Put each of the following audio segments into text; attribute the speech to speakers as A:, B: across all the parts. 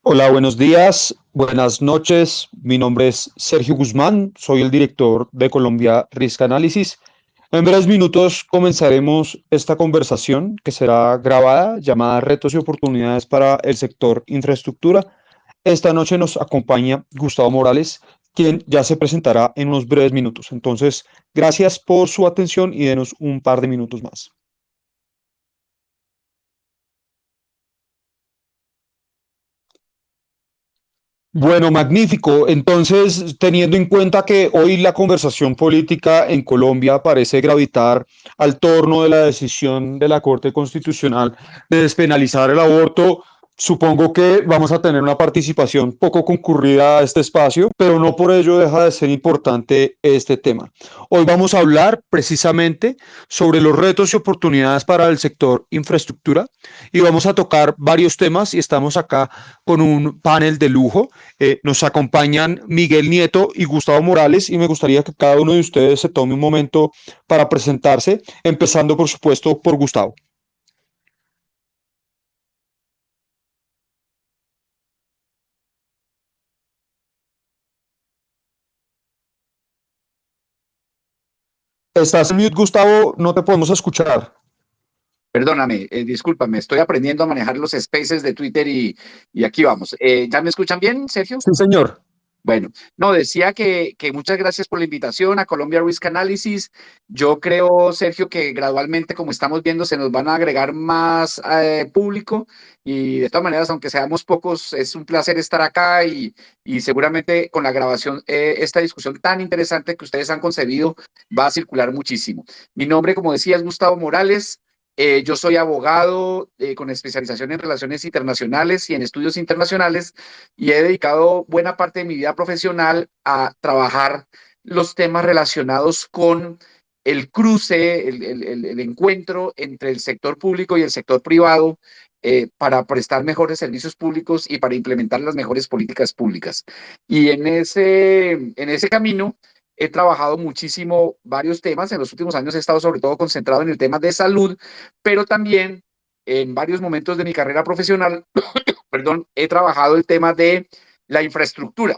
A: Hola, buenos días, buenas noches. Mi nombre es Sergio Guzmán, soy el director de Colombia Risk Analysis. En breves minutos comenzaremos esta conversación que será grabada, llamada Retos y oportunidades para el sector infraestructura. Esta noche nos acompaña Gustavo Morales, quien ya se presentará en unos breves minutos. Entonces, gracias por su atención y denos un par de minutos más. Bueno, magnífico. Entonces, teniendo en cuenta que hoy la conversación política en Colombia parece gravitar al torno de la decisión de la Corte Constitucional de despenalizar el aborto, supongo que vamos a tener una participación poco concurrida a este espacio, pero no por ello deja de ser importante este tema. Hoy vamos a hablar precisamente sobre los retos y oportunidades para el sector infraestructura y vamos a tocar varios temas y estamos acá con un panel de lujo. Nos acompañan Miguel Nieto y Gustavo Morales y me gustaría que cada uno de ustedes se tome un momento para presentarse, empezando por supuesto por Gustavo. Estás en mute, Gustavo, no te podemos escuchar.
B: Perdóname, discúlpame, estoy aprendiendo a manejar los spaces de Twitter y aquí vamos. ¿Ya me escuchan bien, Sergio?
A: Sí, señor.
B: Bueno, no, decía que muchas gracias por la invitación a Colombia Risk Analysis. Yo creo, Sergio, que gradualmente, como estamos viendo, se nos van a agregar más público y de todas maneras, aunque seamos pocos, es un placer estar acá y seguramente con la grabación, esta discusión tan interesante que ustedes han concebido va a circular muchísimo. Mi nombre, como decía, es Gustavo Morales. Yo soy abogado con especialización en relaciones internacionales y en estudios internacionales y he dedicado buena parte de mi vida profesional a trabajar los temas relacionados con el cruce, el encuentro entre el sector público y el sector privado para prestar mejores servicios públicos y para implementar las mejores políticas públicas. Y en ese camino he trabajado muchísimo varios temas. En los últimos años he estado sobre todo concentrado en el tema de salud, pero también en varios momentos de mi carrera profesional perdón, he trabajado el tema de la infraestructura.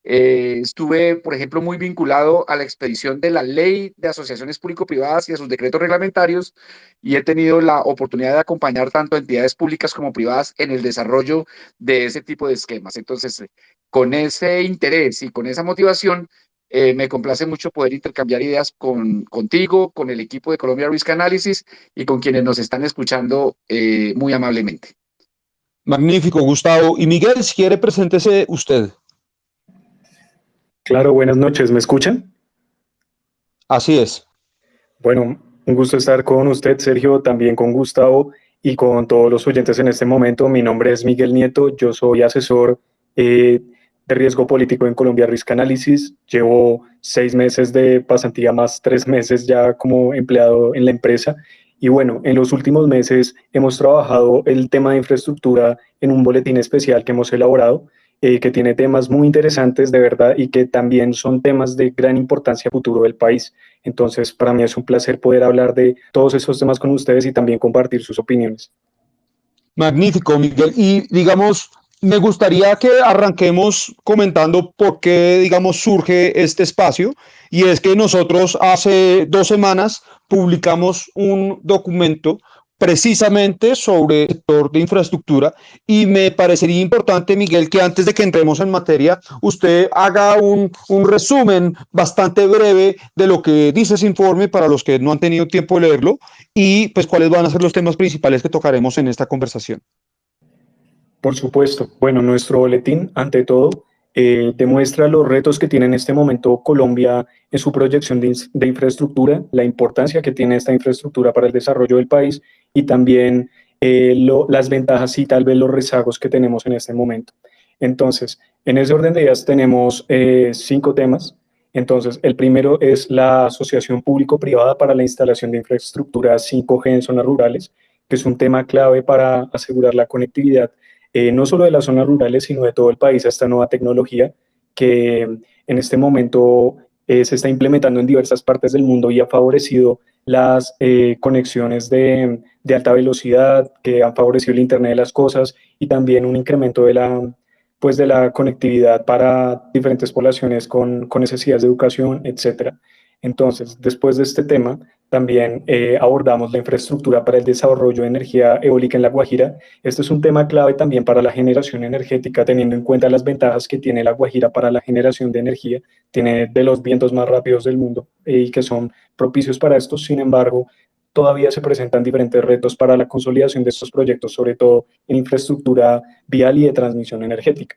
B: Estuve, por ejemplo, muy vinculado a la expedición de la ley de asociaciones público-privadas y a sus decretos reglamentarios y he tenido la oportunidad de acompañar tanto a entidades públicas como privadas en el desarrollo de ese tipo de esquemas. Entonces, con ese interés y con esa motivación, me complace mucho poder intercambiar ideas contigo, con el equipo de Colombia Risk Analysis y con quienes nos están escuchando muy amablemente.
A: Magnífico, Gustavo. Y Miguel, si quiere, preséntese usted.
C: Claro, buenas noches, ¿me escuchan?
A: Así es.
C: Bueno, un gusto estar con usted, Sergio, también con Gustavo y con todos los oyentes en este momento. Mi nombre es Miguel Nieto, yo soy asesor de riesgo político en Colombia Risk Analysis. Llevo 6 meses de pasantía más 3 meses ya como empleado en la empresa. Y bueno, en los últimos meses hemos trabajado el tema de infraestructura en un boletín especial que hemos elaborado que tiene temas muy interesantes de verdad y que también son temas de gran importancia futuro del país. Entonces, para mí es un placer poder hablar de todos esos temas con ustedes y también compartir sus opiniones.
A: Magnífico, Miguel. Y digamos, me gustaría que arranquemos comentando por qué, digamos, surge este espacio. Y es que nosotros hace 2 semanas publicamos un documento precisamente sobre el sector de infraestructura y me parecería importante, Miguel, que antes de que entremos en materia, usted haga un resumen bastante breve de lo que dice ese informe para los que no han tenido tiempo de leerlo y pues cuáles van a ser los temas principales que tocaremos en esta conversación.
C: Por supuesto. Bueno, nuestro boletín, ante todo, demuestra los retos que tiene en este momento Colombia en su proyección de infraestructura, la importancia que tiene esta infraestructura para el desarrollo del país y también las ventajas y tal vez los rezagos que tenemos en este momento. Entonces, en ese orden de ideas tenemos 5 temas. Entonces, el primero es la Asociación Público-Privada para la Instalación de Infraestructura 5G en Zonas Rurales, que es un tema clave para asegurar la conectividad no solo de las zonas rurales, sino de todo el país a esta nueva tecnología que en este momento se está implementando en diversas partes del mundo y ha favorecido las conexiones de alta velocidad que han favorecido el Internet de las cosas y también un incremento pues de la conectividad para diferentes poblaciones con necesidades de educación, etcétera. Entonces, después de este tema, también abordamos la infraestructura para el desarrollo de energía eólica en La Guajira. Este es un tema clave también para la generación energética, teniendo en cuenta las ventajas que tiene La Guajira para la generación de energía. Tiene de los vientos más rápidos del mundo y que son propicios para esto. Sin embargo, todavía se presentan diferentes retos para la consolidación de estos proyectos, sobre todo en infraestructura vial y de transmisión energética.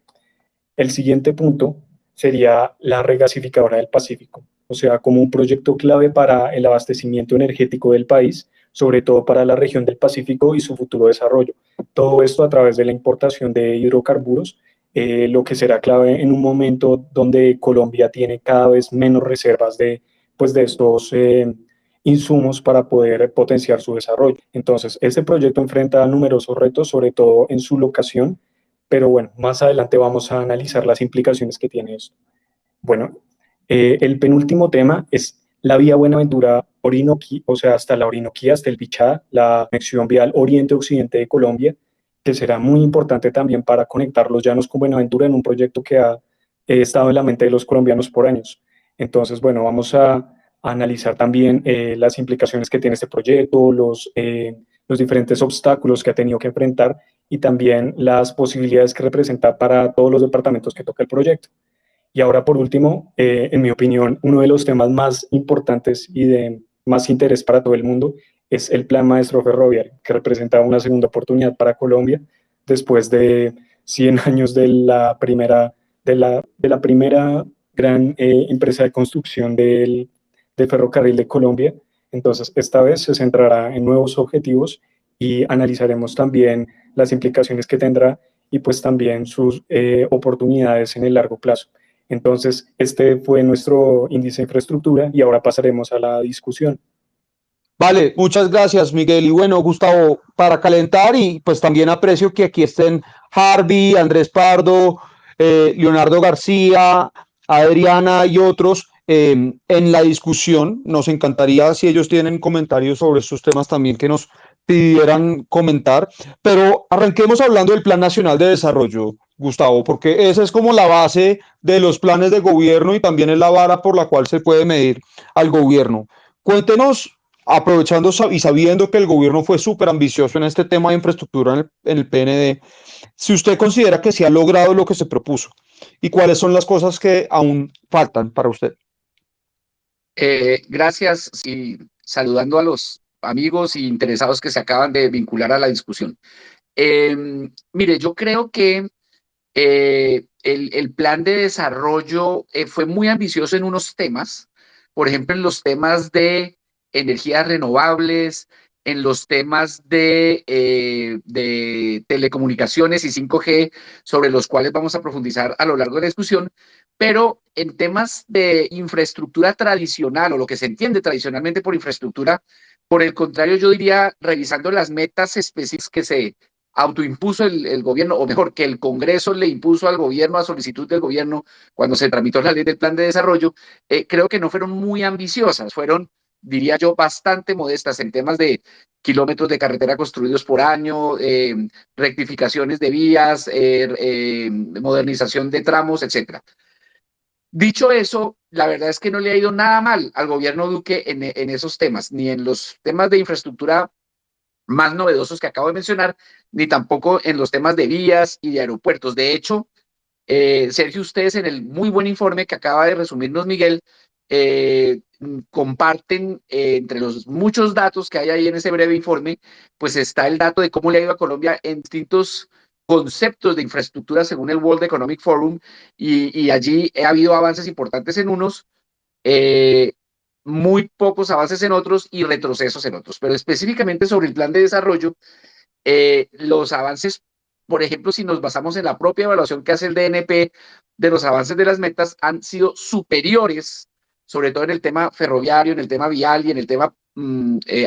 C: El siguiente punto sería la regasificadora del Pacífico, o sea, como un proyecto clave para el abastecimiento energético del país, sobre todo para la región del Pacífico y su futuro desarrollo. Todo esto a través de la importación de hidrocarburos, lo que será clave en un momento donde Colombia tiene cada vez menos reservas pues de estos insumos para poder potenciar su desarrollo. Entonces, este proyecto enfrenta numerosos retos, sobre todo en su locación, pero bueno, más adelante vamos a analizar las implicaciones que tiene esto. Bueno, el penúltimo tema es la vía Buenaventura-Orinoquía, o sea, hasta la Orinoquía, hasta el Bichada, la conexión vial oriente-occidente de Colombia, que será muy importante también para conectar los llanos con Buenaventura en un proyecto que ha estado en la mente de los colombianos por años. Entonces, bueno, vamos a analizar también las implicaciones que tiene este proyecto, los diferentes obstáculos que ha tenido que enfrentar y también las posibilidades que representa para todos los departamentos que toca el proyecto. Y ahora, por último, en mi opinión, uno de los temas más importantes y de más interés para todo el mundo es el Plan Maestro Ferroviario, que representa una segunda oportunidad para Colombia después de 100 años de la primera gran empresa de construcción del ferrocarril de Colombia. Entonces, esta vez se centrará en nuevos objetivos y analizaremos también las implicaciones que tendrá y pues también sus oportunidades en el largo plazo. Entonces, este fue nuestro índice de infraestructura y ahora pasaremos a la discusión.
A: Vale, muchas gracias, Miguel. Y bueno, Gustavo, para calentar y pues también aprecio que aquí estén Harvey, Andrés Pardo, Leonardo García, Adriana y otros en la discusión. Nos encantaría si ellos tienen comentarios sobre estos temas también que nos pidieran comentar. Pero arranquemos hablando del Plan Nacional de Desarrollo, Gustavo, porque esa es como la base de los planes de gobierno y también es la vara por la cual se puede medir al gobierno. Cuéntenos, aprovechando y sabiendo que el gobierno fue súper ambicioso en este tema de infraestructura en el PND, si usted considera que se ha logrado lo que se propuso y cuáles son las cosas que aún faltan para usted.
B: Gracias y saludando a los amigos y interesados que se acaban de vincular a la discusión. Mire, yo creo que el plan de desarrollo fue muy ambicioso en unos temas, por ejemplo, en los temas de energías renovables, en los temas de telecomunicaciones y 5G, sobre los cuales vamos a profundizar a lo largo de la discusión, pero en temas de infraestructura tradicional o lo que se entiende tradicionalmente por infraestructura, por el contrario, yo diría, revisando las metas específicas que se autoimpuso el gobierno, o mejor, que el Congreso le impuso al gobierno a solicitud del gobierno cuando se tramitó la ley del plan de desarrollo, creo que no fueron muy ambiciosas, fueron, diría yo, bastante modestas en temas de kilómetros de carretera construidos por año, rectificaciones de vías, modernización de tramos, etcétera. Dicho eso, la verdad es que no le ha ido nada mal al gobierno Duque en esos temas, ni en los temas de infraestructura más novedosos que acabo de mencionar, ni tampoco en los temas de vías y de aeropuertos. De hecho, Sergio, ustedes en el muy buen informe que acaba de resumirnos Miguel, comparten entre los muchos datos que hay ahí en ese breve informe, pues está el dato de cómo le ha ido a Colombia en distintos conceptos de infraestructura según el World Economic Forum y allí ha habido avances importantes en unos, eh, muy pocos avances en otros y retrocesos en otros. Pero específicamente sobre el plan de desarrollo, los avances, por ejemplo, si nos basamos en la propia evaluación que hace el DNP de los avances de las metas, han sido superiores, sobre todo en el tema ferroviario, en el tema vial y en el tema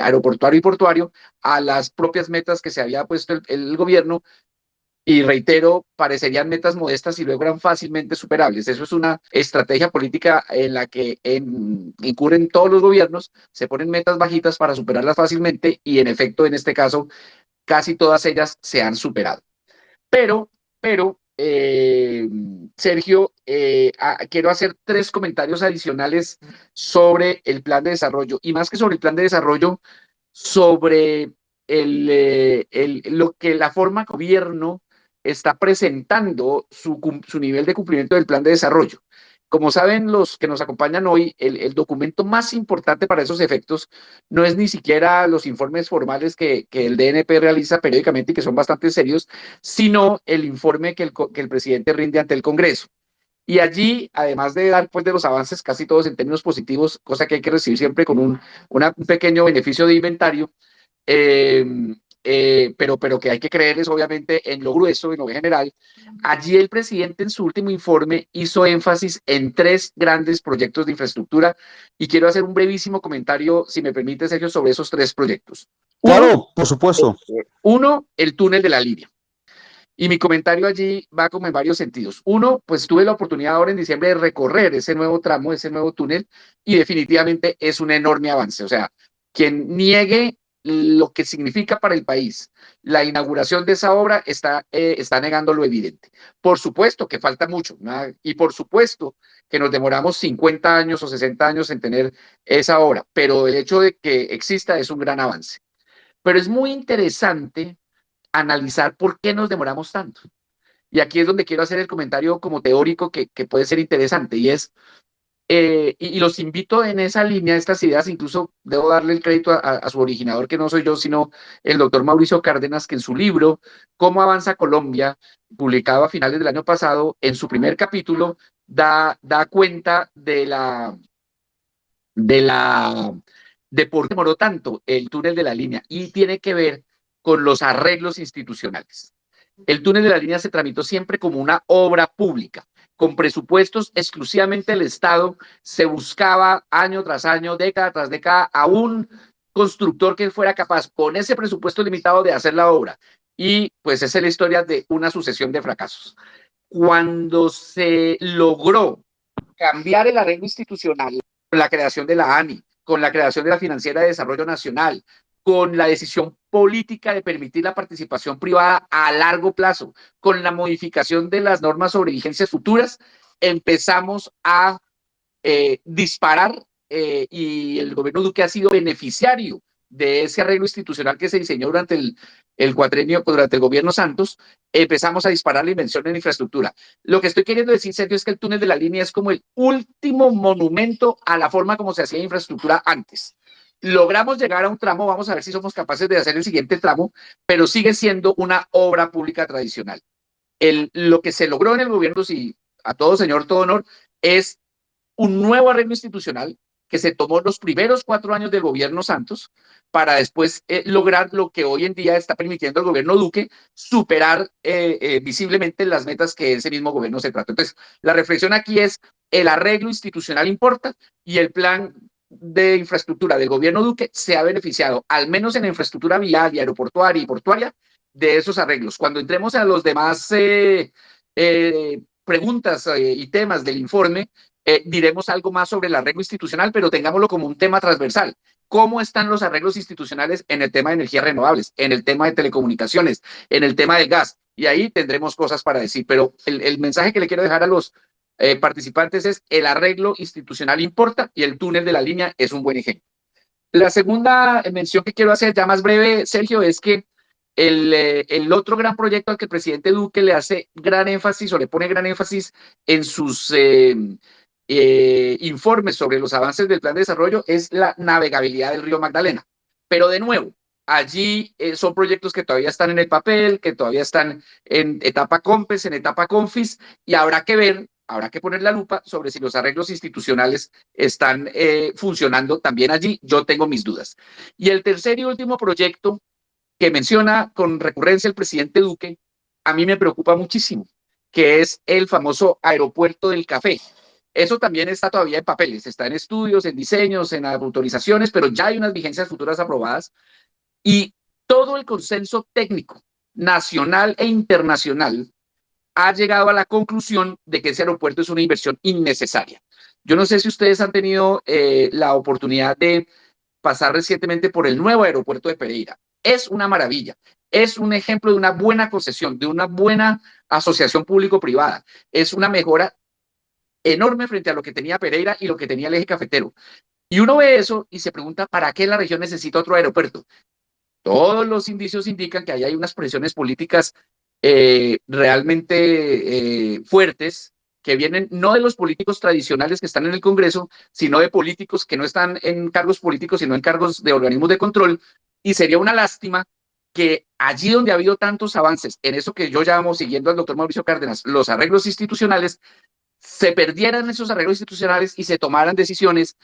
B: aeroportuario y portuario, a las propias metas que se había puesto el gobierno, y reitero, parecerían metas modestas y luego eran fácilmente superables. Eso es una estrategia política en la que incurren todos los gobiernos, se ponen metas bajitas para superarlas fácilmente y en efecto, en este caso, casi todas ellas se han superado. Pero, Sergio, quiero hacer 3 comentarios adicionales sobre el plan de desarrollo y más que sobre el plan de desarrollo, sobre lo que la forma gobierno está presentando su nivel de cumplimiento del plan de desarrollo. Como saben los que nos acompañan hoy, el documento más importante para esos efectos no es ni siquiera los informes formales que el DNP realiza periódicamente y que son bastante serios, sino el informe que el presidente rinde ante el Congreso. Y allí, además de dar pues, de los avances, casi todos en términos positivos, cosa que hay que recibir siempre con un pequeño beneficio de inventario, eh, pero que hay que creerles obviamente en lo grueso, en lo general. Allí el presidente en su último informe hizo énfasis en 3 grandes proyectos de infraestructura y quiero hacer un brevísimo comentario, si me permite, Sergio, sobre esos 3 proyectos.
A: Claro, por supuesto.
B: Uno, el túnel de la línea. Y mi comentario allí va como en varios sentidos. Uno, pues tuve la oportunidad ahora en diciembre de recorrer ese nuevo tramo, ese nuevo túnel, y definitivamente es un enorme avance. O sea, quien niegue lo que significa para el país la inauguración de esa obra está negando lo evidente. Por supuesto que falta mucho, ¿no? Y por supuesto que nos demoramos 50 años o 60 años en tener esa obra, pero el hecho de que exista es un gran avance. Pero es muy interesante analizar por qué nos demoramos tanto. Y aquí es donde quiero hacer el comentario como teórico que puede ser interesante y es, y los invito en esa línea, estas ideas, incluso debo darle el crédito a su originador, que no soy yo, sino el doctor Mauricio Cárdenas, que en su libro, ¿Cómo avanza Colombia?, publicado a finales del año pasado, en su primer capítulo, da cuenta de por qué demoró tanto el túnel de la línea y tiene que ver con los arreglos institucionales. El túnel de la línea se tramitó siempre como una obra pública, con presupuestos exclusivamente del Estado. Se buscaba año tras año, década tras década, a un constructor que fuera capaz, con ese presupuesto limitado, de hacer la obra. Y pues esa es la historia de una sucesión de fracasos. Cuando se logró cambiar el arreglo institucional con la creación de la ANI, con la creación de la Financiera de Desarrollo Nacional, con la decisión política de permitir la participación privada a largo plazo, con la modificación de las normas sobre vigencias futuras, empezamos a disparar y el gobierno Duque ha sido beneficiario de ese arreglo institucional que se diseñó durante el cuatrenio, durante el gobierno Santos. Empezamos a disparar la inversión en infraestructura. Lo que estoy queriendo decir, Sergio, es que el túnel de la línea es como el último monumento a la forma como se hacía infraestructura antes. Logramos llegar a un tramo, vamos a ver si somos capaces de hacer el siguiente tramo, pero sigue siendo una obra pública tradicional. Lo que se logró en el gobierno, si a todo señor, todo honor, es un nuevo arreglo institucional que se tomó los primeros 4 años del gobierno Santos para después lograr lo que hoy en día está permitiendo el gobierno Duque, superar visiblemente las metas que ese mismo gobierno se trató. Entonces, la reflexión aquí es: el arreglo institucional importa y el plan de infraestructura del gobierno Duque se ha beneficiado, al menos en la infraestructura vial, aeroportuaria y portuaria, de esos arreglos. Cuando entremos a los demás preguntas y temas del informe, diremos algo más sobre el arreglo institucional, pero tengámoslo como un tema transversal. ¿Cómo están los arreglos institucionales en el tema de energías renovables, en el tema de telecomunicaciones, en el tema del gas? Y ahí tendremos cosas para decir, pero el mensaje que le quiero dejar a los participantes es: el arreglo institucional importa y el túnel de la línea es un buen ejemplo. La segunda mención que quiero hacer, ya más breve, Sergio, es que el otro gran proyecto al que el presidente Duque le hace gran énfasis o le pone gran énfasis en sus informes sobre los avances del plan de desarrollo es la navegabilidad del río Magdalena. Pero de nuevo, allí son proyectos que todavía están en el papel, que todavía están en etapa COMPES, en etapa CONFIS, y habrá que ver, habrá que poner la lupa sobre si los arreglos institucionales están funcionando también allí. Yo tengo mis dudas. Y el tercer y último proyecto que menciona con recurrencia el presidente Duque, a mí me preocupa muchísimo, que es el famoso aeropuerto del café. Eso también está todavía en papeles, está en estudios, en diseños, en autorizaciones, pero ya hay unas vigencias futuras aprobadas y todo el consenso técnico nacional e internacional ha llegado a la conclusión de que ese aeropuerto es una inversión innecesaria. Yo no sé si ustedes han tenido la oportunidad de pasar recientemente por el nuevo aeropuerto de Pereira. Es una maravilla, es un ejemplo de una buena concesión, de una buena asociación público-privada. Es una mejora enorme frente a lo que tenía Pereira y lo que tenía el eje cafetero. Y uno ve eso y se pregunta, ¿para qué la región necesita otro aeropuerto? Todos los indicios indican que ahí hay unas presiones políticas realmente fuertes que vienen no de los políticos tradicionales que están en el Congreso, sino de políticos que no están en cargos políticos, sino en cargos de organismos de control. Y sería una lástima que allí donde ha habido tantos avances en eso que yo llamo, siguiendo al doctor Mauricio Cárdenas, los arreglos institucionales, se perdieran esos arreglos institucionales y se tomaran decisiones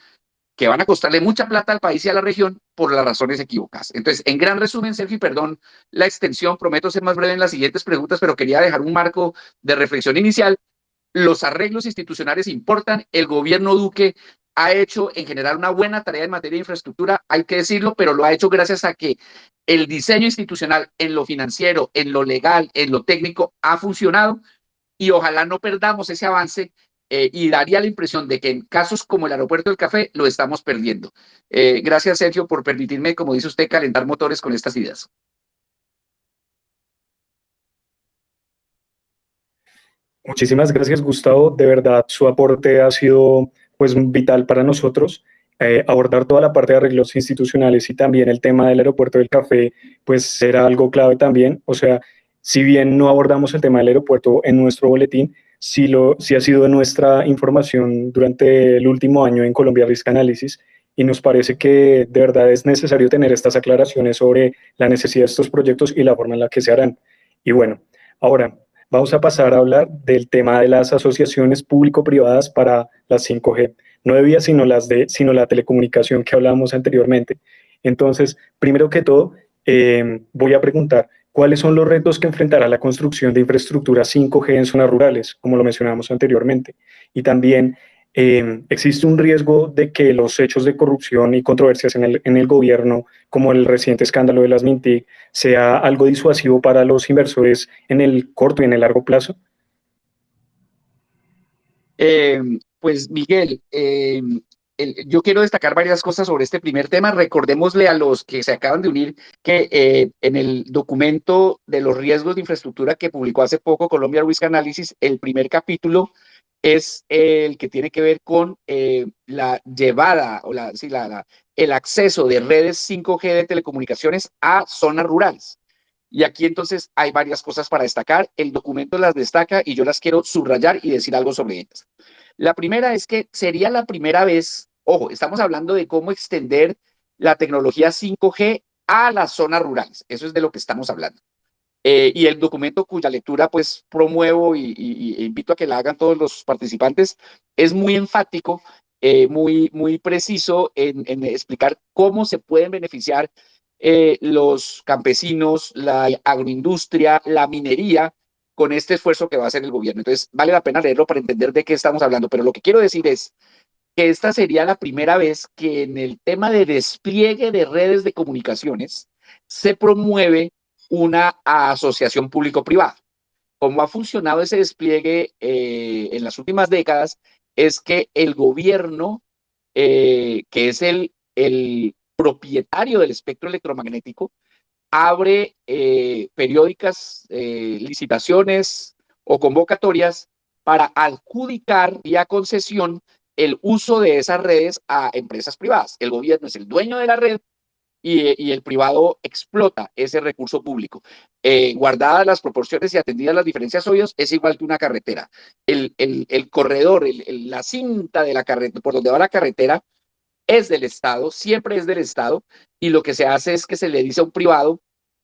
B: que van a costarle mucha plata al país y a la región por las razones equivocadas. Entonces, en gran resumen, Sergio, y perdón la extensión, prometo ser más breve en las siguientes preguntas, pero quería dejar un marco de reflexión inicial. Los arreglos institucionales importan, el gobierno Duque ha hecho en general una buena tarea en materia de infraestructura, hay que decirlo, pero lo ha hecho gracias a que el diseño institucional en lo financiero, en lo legal, en lo técnico ha funcionado y ojalá no perdamos ese avance y daría la impresión de que en casos como el aeropuerto del Café lo estamos perdiendo. Gracias, Sergio, por permitirme, como dice usted, calentar motores con estas ideas.
C: Muchísimas gracias, Gustavo. De verdad, su aporte ha sido pues vital para nosotros. Abordar toda la parte de arreglos institucionales y también el tema del aeropuerto del Café, pues será algo clave también. O sea, si bien no abordamos el tema del aeropuerto en nuestro boletín, sí ha sido nuestra información durante el último año en Colombia Risk Analysis y nos parece que de verdad es necesario tener estas aclaraciones sobre la necesidad de estos proyectos y la forma en la que se harán. Y bueno, ahora vamos a pasar a hablar del tema de las asociaciones público-privadas para las 5G. No de vías, sino la telecomunicación que hablábamos anteriormente. Entonces, primero que todo, voy a preguntar, ¿cuáles son los retos que enfrentará la construcción de infraestructura 5G en zonas rurales, como lo mencionábamos anteriormente? Y también, ¿existe un riesgo de que los hechos de corrupción y controversias en el gobierno, como el reciente escándalo de las Mintic, sea algo disuasivo para los inversores en el corto y en el largo plazo?
B: Pues Miguel, yo quiero destacar varias cosas sobre este primer tema. Recordémosle a los que se acaban de unir que en el documento de los riesgos de infraestructura que publicó hace poco Colombia Risk Analysis, el primer capítulo es el que tiene que ver con la llevada o el acceso de redes 5G de telecomunicaciones a zonas rurales. Y aquí entonces hay varias cosas para destacar. El documento las destaca y yo las quiero subrayar y decir algo sobre ellas. La primera es que sería la primera vez, ojo, estamos hablando de cómo extender la tecnología 5G a las zonas rurales. Eso es de lo que estamos hablando. Y el documento cuya lectura pues promuevo e invito a que la hagan todos los participantes es muy enfático, muy preciso en explicar cómo se pueden beneficiar los campesinos, la agroindustria, la minería con este esfuerzo que va a hacer el gobierno. Entonces vale la pena leerlo para entender de qué estamos hablando, pero lo que quiero decir es que esta sería la primera vez que en el tema de despliegue de redes de comunicaciones se promueve una asociación público-privada. Cómo ha funcionado ese despliegue en las últimas décadas es que el gobierno, que es el propietario del espectro electromagnético, abre periódicas licitaciones o convocatorias para adjudicar vía concesión el uso de esas redes a empresas privadas. El gobierno es el dueño de la red y el privado explota ese recurso público. Guardadas las proporciones y atendidas las diferencias obvias, es igual que una carretera. El corredor, la cinta de la carretera, por donde va la carretera, es del Estado, siempre es del Estado, y lo que se hace es que se le dice a un privado,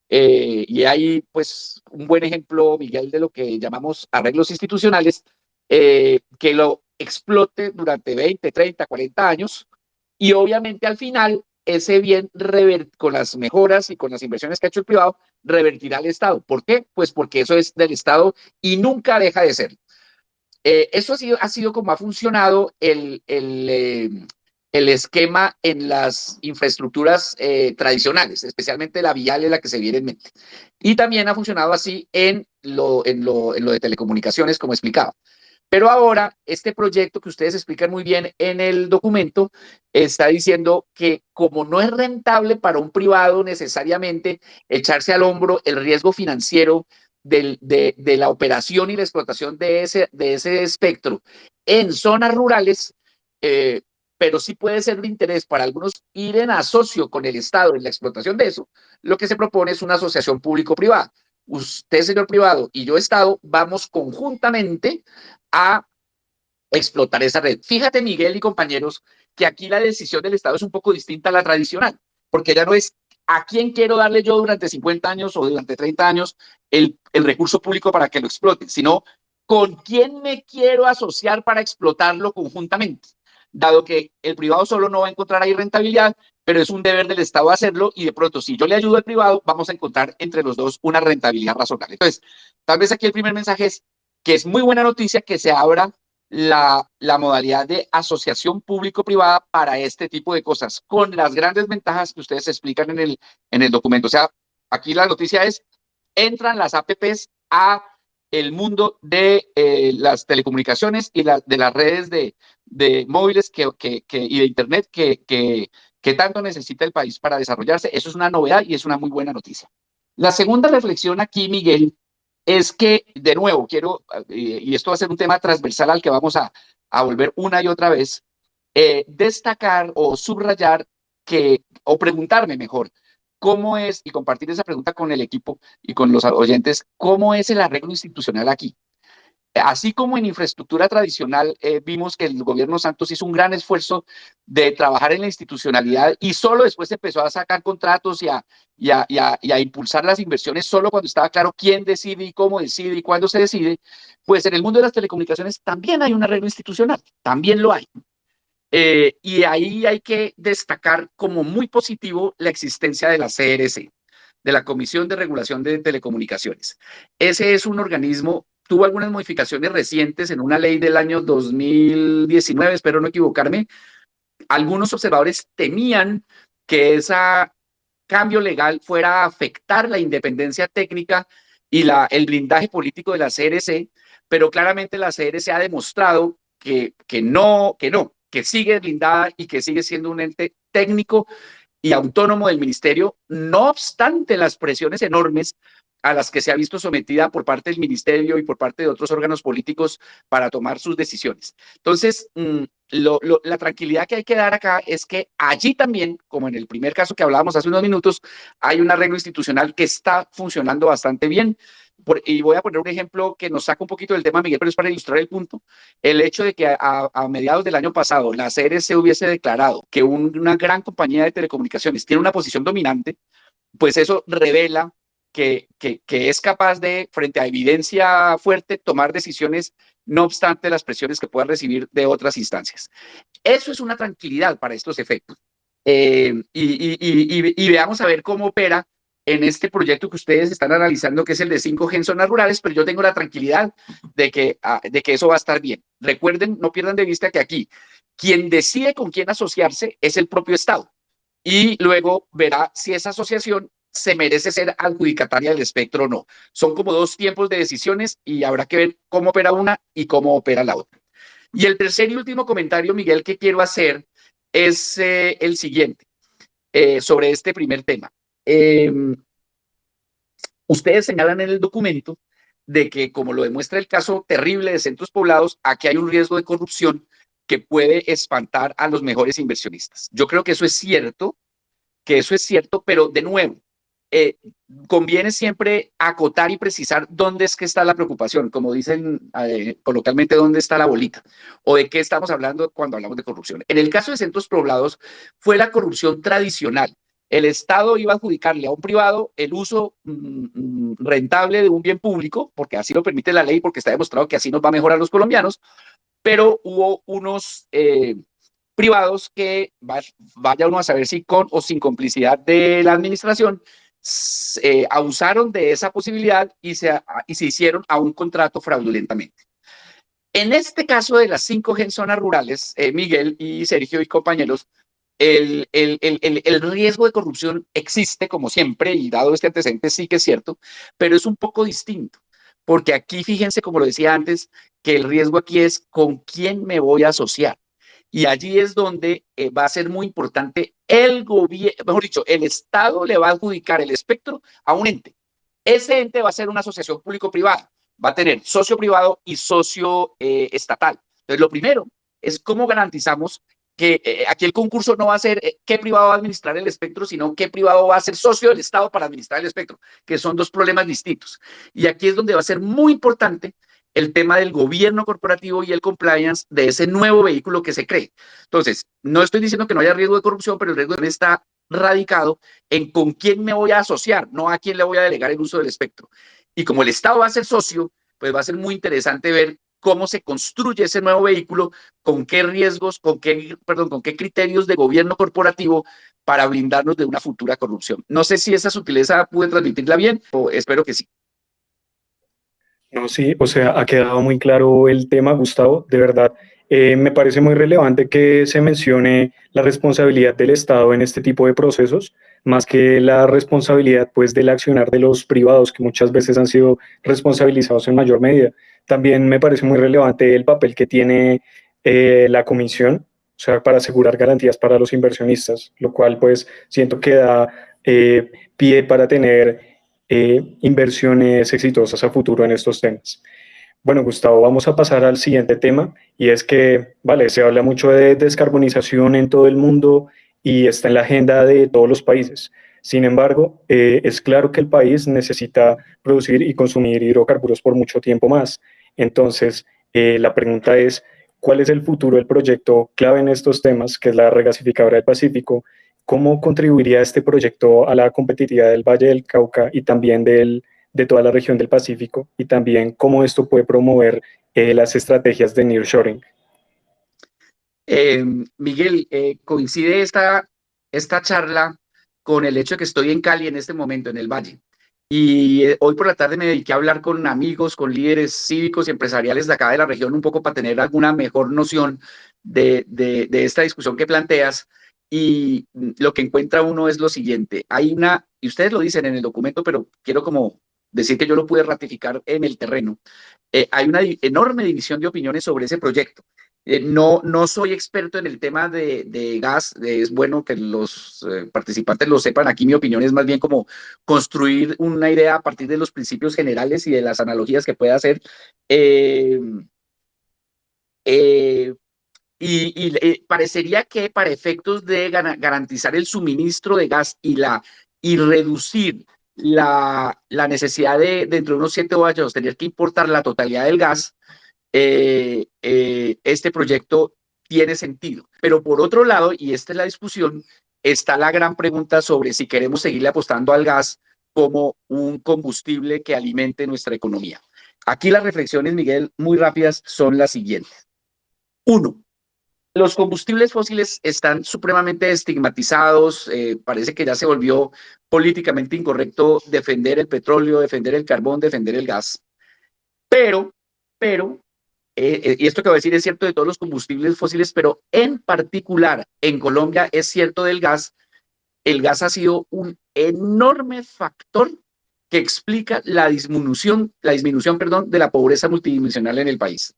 B: y hay pues un buen ejemplo, Miguel, de lo que llamamos arreglos institucionales, que lo explote durante 20, 30, 40 años, y obviamente al final ese bien con las mejoras y con las inversiones que ha hecho el privado, revertirá al Estado. ¿Por qué? Pues porque eso es del Estado y nunca deja de ser. Eso ha sido como ha funcionado el esquema en las infraestructuras tradicionales, especialmente la vial es la que se viene en mente. Y también ha funcionado así en lo de telecomunicaciones, como explicaba. Pero ahora, este proyecto que ustedes explican muy bien en el documento, está diciendo que como no es rentable para un privado necesariamente echarse al hombro el riesgo financiero de la operación y la explotación de ese espectro en zonas rurales, eh, pero sí puede ser de interés para algunos ir en asocio con el Estado en la explotación de eso, lo que se propone es una asociación público-privada. Usted, señor privado, y yo, Estado, vamos conjuntamente a explotar esa red. Fíjate, Miguel y compañeros, que aquí la decisión del Estado es un poco distinta a la tradicional, porque ya no es a quién quiero darle yo durante 50 años o durante 30 años el recurso público para que lo explote, sino con quién me quiero asociar para explotarlo conjuntamente, dado que el privado solo no va a encontrar ahí rentabilidad, pero es un deber del Estado hacerlo y de pronto si yo le ayudo al privado, vamos a encontrar entre los dos una rentabilidad razonable. Entonces, tal vez aquí el primer mensaje es que es muy buena noticia que se abra la modalidad de asociación público-privada para este tipo de cosas, con las grandes ventajas que ustedes explican en el documento. O sea, aquí la noticia es, entran las APPs a el mundo de las telecomunicaciones y de las redes de móviles y de Internet que tanto necesita el país para desarrollarse. Eso es una novedad y es una muy buena noticia. La segunda reflexión aquí, Miguel, es que, de nuevo, quiero, y esto va a ser un tema transversal al que vamos a volver una y otra vez, destacar o subrayar o preguntarme mejor, cómo es, y compartir esa pregunta con el equipo y con los oyentes, cómo es el arreglo institucional aquí. Así como en infraestructura tradicional, vimos que el gobierno Santos hizo un gran esfuerzo de trabajar en la institucionalidad y solo después empezó a sacar contratos y a impulsar las inversiones solo cuando estaba claro quién decide y cómo decide y cuándo se decide. Pues en el mundo de las telecomunicaciones también hay un arreglo institucional, también lo hay. Y ahí hay que destacar como muy positivo la existencia de la CRC, de la Comisión de Regulación de Telecomunicaciones. Ese es un organismo, tuvo algunas modificaciones recientes en una ley del año 2019, espero no equivocarme. Algunos observadores temían que ese cambio legal fuera a afectar la independencia técnica y el blindaje político de la CRC, pero claramente la CRC ha demostrado que sigue blindada y que sigue siendo un ente técnico y autónomo del ministerio, no obstante las presiones enormes a las que se ha visto sometida por parte del ministerio y por parte de otros órganos políticos para tomar sus decisiones. Entonces, la tranquilidad que hay que dar acá es que allí también, como en el primer caso que hablábamos hace unos minutos, hay un arreglo institucional que está funcionando bastante bien. Y voy a poner un ejemplo que nos saca un poquito del tema, Miguel, pero es para ilustrar el punto. El hecho de que a mediados del año pasado la CRC hubiese declarado que una gran compañía de telecomunicaciones tiene una posición dominante, pues eso revela que es capaz de, frente a evidencia fuerte, tomar decisiones no obstante las presiones que pueda recibir de otras instancias. Eso es una tranquilidad para estos efectos. Y veamos a ver cómo opera en este proyecto que ustedes están analizando, que es el de 5G en zonas rurales, pero yo tengo la tranquilidad de que eso va a estar bien. Recuerden, no pierdan de vista que aquí quien decide con quién asociarse es el propio Estado y luego verá si esa asociación se merece ser adjudicataria del espectro o no. Son como dos tiempos de decisiones y habrá que ver cómo opera una y cómo opera la otra. Y el tercer y último comentario, Miguel, que quiero hacer es el siguiente, sobre este primer tema. Ustedes señalan en el documento de que, como lo demuestra el caso terrible de centros poblados, aquí hay un riesgo de corrupción que puede espantar a los mejores inversionistas. Yo creo que eso es cierto, pero de nuevo, eh, conviene siempre acotar y precisar dónde es que está la preocupación, como dicen coloquialmente, dónde está la bolita, o de qué estamos hablando cuando hablamos de corrupción. En el caso de centros poblados, fue la corrupción tradicional. El Estado iba a adjudicarle a un privado el uso rentable de un bien público, porque así lo permite la ley, porque está demostrado que así nos va a mejorar a los colombianos, pero hubo unos privados que vaya uno a saber si con o sin complicidad de la administración abusaron de esa posibilidad y se hicieron a un contrato fraudulentamente. En este caso de las 5G en zonas rurales, Miguel y Sergio y compañeros, el riesgo de corrupción existe como siempre y dado este antecedente sí que es cierto, pero es un poco distinto, porque aquí fíjense, como lo decía antes, que el riesgo aquí es con quién me voy a asociar. Y allí es donde va a ser muy importante el gobierno, mejor dicho, el Estado le va a adjudicar el espectro a un ente. Ese ente va a ser una asociación público-privada, va a tener socio privado y socio estatal. Entonces, lo primero es cómo garantizamos que aquí el concurso no va a ser qué privado va a administrar el espectro, sino qué privado va a ser socio del Estado para administrar el espectro, que son dos problemas distintos. Y aquí es donde va a ser muy importante el tema del gobierno corporativo y el compliance de ese nuevo vehículo que se cree. Entonces, no estoy diciendo que no haya riesgo de corrupción, pero el riesgo está radicado en con quién me voy a asociar, no a quién le voy a delegar el uso del espectro. Y como el Estado va a ser socio, pues va a ser muy interesante ver cómo se construye ese nuevo vehículo, con qué riesgos, con qué criterios de gobierno corporativo para blindarnos de una futura corrupción. No sé si esa sutileza pude transmitirla bien, o espero que sí.
C: No, sí, o sea, ha quedado muy claro el tema, Gustavo, de verdad. Me parece muy relevante que se mencione la responsabilidad del Estado en este tipo de procesos, más que la responsabilidad, pues, del accionar de los privados, que muchas veces han sido responsabilizados en mayor medida. También me parece muy relevante el papel que tiene la comisión, o sea, para asegurar garantías para los inversionistas, lo cual, pues, siento que da pie para tener inversiones exitosas a futuro en estos temas. Bueno, Gustavo, vamos a pasar al siguiente tema y es que, vale, se habla mucho de descarbonización en todo el mundo y está en la agenda de todos los países. Sin embargo, es claro que el país necesita producir y consumir hidrocarburos por mucho tiempo más. Entonces, la pregunta es, ¿cuál es el futuro del proyecto clave en estos temas, que es la regasificadora del Pacífico? ¿Cómo contribuiría este proyecto a la competitividad del Valle del Cauca y también de toda la región del Pacífico? Y también cómo esto puede promover las estrategias de nearshoring.
B: Miguel, coincide esta charla con el hecho de que estoy en Cali en este momento, en el Valle. Y hoy por la tarde me dediqué a hablar con amigos, con líderes cívicos y empresariales de acá de la región, un poco para tener alguna mejor noción de esta discusión que planteas. Y lo que encuentra uno es lo siguiente. Hay una, y ustedes lo dicen en el documento, pero quiero como decir que yo lo pude ratificar en el terreno. Hay una enorme división de opiniones sobre ese proyecto. No soy experto en el tema de gas, es bueno que los participantes lo sepan. Aquí mi opinión es más bien como construir una idea a partir de los principios generales y de las analogías que pueda hacer. Eh, eh, Parecería que para efectos de garantizar el suministro de gas y reducir la necesidad de dentro de unos 7 años tener que importar la totalidad del gas, este proyecto tiene sentido. Pero por otro lado, y esta es la discusión, está la gran pregunta sobre si queremos seguirle apostando al gas como un combustible que alimente nuestra economía. Aquí las reflexiones, Miguel, muy rápidas, son las siguientes. Uno, los combustibles fósiles están supremamente estigmatizados, parece que ya se volvió políticamente incorrecto defender el petróleo, defender el carbón, defender el gas, pero y esto que voy a decir es cierto de todos los combustibles fósiles, pero en particular en Colombia es cierto del gas. El gas ha sido un enorme factor que explica la disminución, perdón, de la pobreza multidimensional en el país.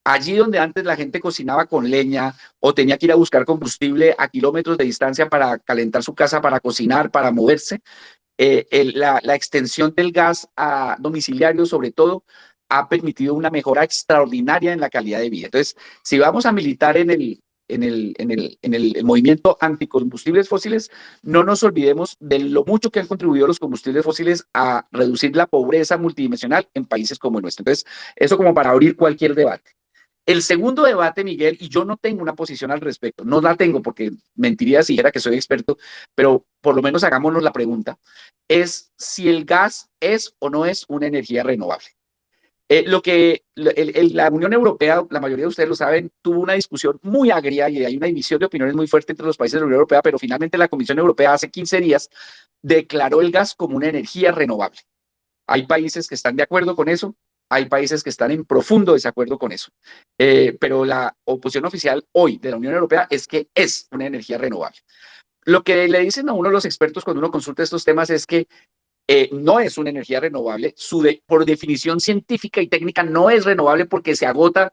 B: Allí donde antes la gente cocinaba con leña o tenía que ir a buscar combustible a kilómetros de distancia para calentar su casa, para cocinar, para moverse, la extensión del gas a domiciliario, sobre todo, ha permitido una mejora extraordinaria en la calidad de vida. Entonces, si vamos a militar en el movimiento anticombustibles fósiles, no nos olvidemos de lo mucho que han contribuido los combustibles fósiles a reducir la pobreza multidimensional en países como el nuestro. Entonces, eso como para abrir cualquier debate. El segundo debate, Miguel, y yo no tengo una posición al respecto, no la tengo porque mentiría si dijera que soy experto, pero por lo menos hagámonos la pregunta, es si el gas es o no es una energía renovable. La Unión Europea, la mayoría de ustedes lo saben, tuvo una discusión muy agria y hay una división de opiniones muy fuerte entre los países de la Unión Europea, pero finalmente la Comisión Europea hace 15 días declaró el gas como una energía renovable. Hay países que están de acuerdo con eso, hay países que están en profundo desacuerdo con eso. Pero la oposición oficial hoy de la Unión Europea es que es una energía renovable. Lo que le dicen a uno los expertos cuando uno consulta estos temas es que no es una energía renovable, por definición científica y técnica no es renovable porque se agota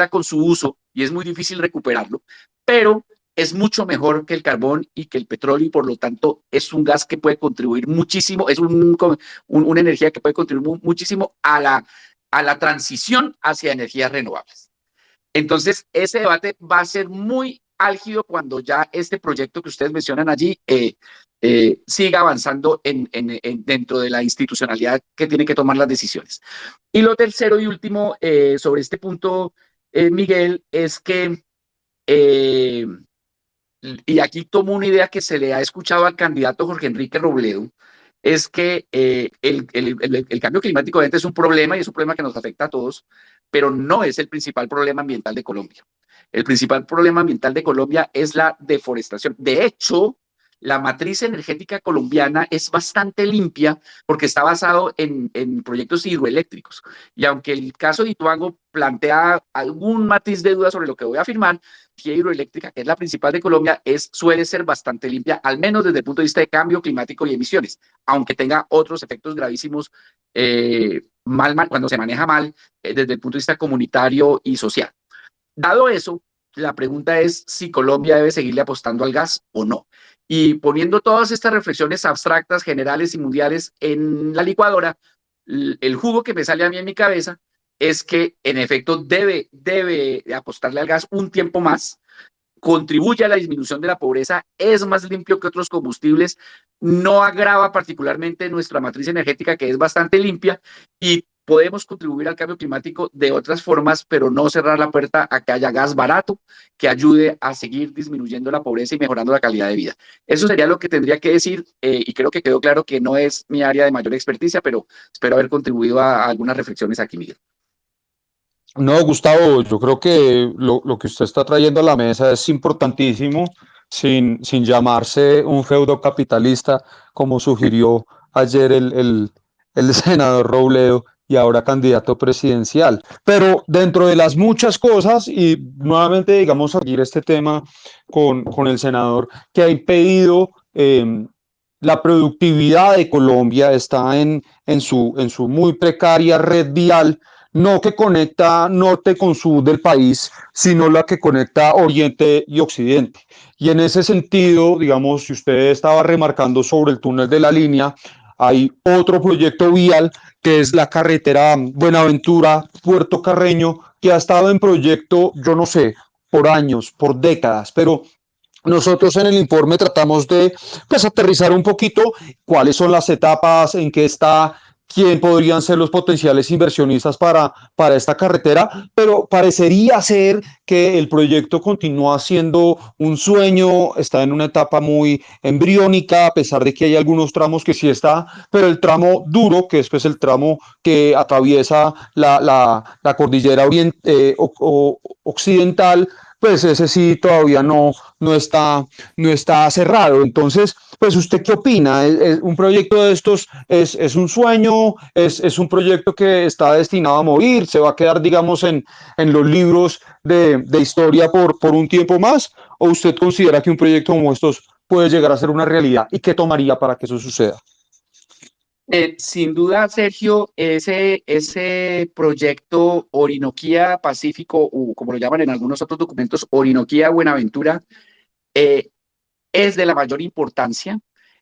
B: con su uso y es muy difícil recuperarlo, pero es mucho mejor que el carbón y que el petróleo y por lo tanto es un gas que puede contribuir muchísimo, es una energía que puede contribuir muchísimo a la transición hacia energías renovables. Entonces, ese debate va a ser muy álgido cuando ya este proyecto que ustedes mencionan allí siga avanzando dentro de la institucionalidad que tiene que tomar las decisiones. Y lo tercero y último sobre este punto, Miguel, es que, y aquí tomo una idea que se le ha escuchado al candidato Jorge Enrique Robledo, es que el cambio climático obviamente es un problema y es un problema que nos afecta a todos, pero no es el principal problema ambiental de Colombia. El principal problema ambiental de Colombia es la deforestación. De hecho, la matriz energética colombiana es bastante limpia porque está basado en proyectos hidroeléctricos. Y aunque el caso de Ituango plantea algún matiz de duda sobre lo que voy a afirmar, la hidroeléctrica, que es la principal de Colombia, suele ser bastante limpia, al menos desde el punto de vista de cambio climático y emisiones, aunque tenga otros efectos gravísimos cuando se maneja mal desde el punto de vista comunitario y social. Dado eso, la pregunta es si Colombia debe seguirle apostando al gas o no. Y poniendo todas estas reflexiones abstractas, generales y mundiales en la licuadora, el jugo que me sale a mí en mi cabeza es que en efecto debe apostarle al gas un tiempo más, contribuye a la disminución de la pobreza, es más limpio que otros combustibles, no agrava particularmente nuestra matriz energética que es bastante limpia y podemos contribuir al cambio climático de otras formas, pero no cerrar la puerta a que haya gas barato que ayude a seguir disminuyendo la pobreza y mejorando la calidad de vida. Eso sería lo que tendría que decir y creo que quedó claro que no es mi área de mayor experticia, pero espero haber contribuido a algunas reflexiones aquí, Miguel.
A: No, Gustavo, yo creo que lo que usted está trayendo a la mesa es importantísimo, sin llamarse un feudo capitalista, como sugirió ayer el senador Robledo y ahora candidato presidencial. Pero dentro de las muchas cosas, y nuevamente, digamos, seguir este tema con el senador, que ha impedido la productividad de Colombia, está en su muy precaria red vial, no que conecta norte con sur del país, sino la que conecta oriente y occidente. Y en ese sentido, digamos, si usted estaba remarcando sobre el túnel de la línea, hay otro proyecto vial que es la carretera Buenaventura-Puerto Carreño, que ha estado en proyecto, yo no sé, por años, por décadas, pero nosotros en el informe tratamos de pues, aterrizar un poquito cuáles son las etapas, en qué está, quién podrían ser los potenciales inversionistas para esta carretera, pero parecería ser que el proyecto continúa siendo un sueño, está en una etapa muy embriónica, a pesar de que hay algunos tramos que sí está, pero el tramo duro, que es pues, el tramo que atraviesa la cordillera occidental, pues ese sí todavía no está cerrado. Entonces, pues usted qué opina? Un proyecto de estos es un sueño, es un proyecto que está destinado a morir, se va a quedar, digamos, en los libros de historia por un tiempo más, o usted considera que un proyecto como estos puede llegar a ser una realidad y qué tomaría para que eso suceda?
B: Sin duda, Sergio, ese proyecto Orinoquía Pacífico, o como lo llaman en algunos otros documentos, Orinoquía Buenaventura, es de la mayor importancia,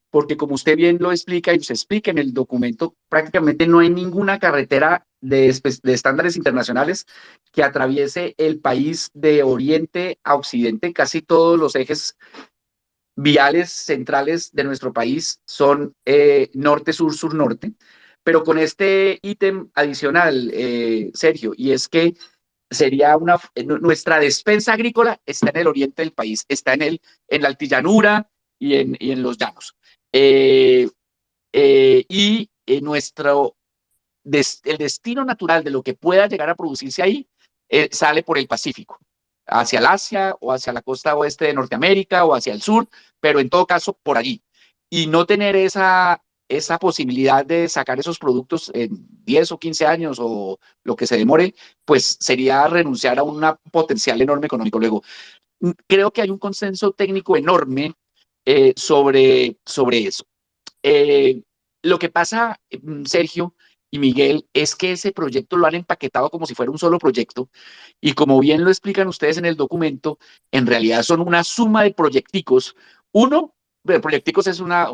B: porque como usted bien lo explica y se explica en el documento, prácticamente no hay ninguna carretera de estándares internacionales que atraviese el país de oriente a occidente. Casi todos los ejes viales centrales de nuestro país son norte-sur, sur-norte, pero con este ítem adicional, Sergio, y es que sería nuestra despensa agrícola está en el oriente del país, está en la altillanura y en los llanos. El destino natural de lo que pueda llegar a producirse ahí sale por el Pacífico, hacia el Asia o hacia la costa oeste de Norteamérica o hacia el sur, pero en todo caso por allí. Y no tener esa posibilidad de sacar esos productos en 10 o 15 años o lo que se demore, pues sería renunciar a un potencial enorme económico. Luego, creo que hay un consenso técnico enorme sobre eso. Lo que pasa, Sergio y Miguel, es que ese proyecto lo han empaquetado como si fuera un solo proyecto y como bien lo explican ustedes en el documento, en realidad son una suma de proyecticos. Uno, de proyecticos es una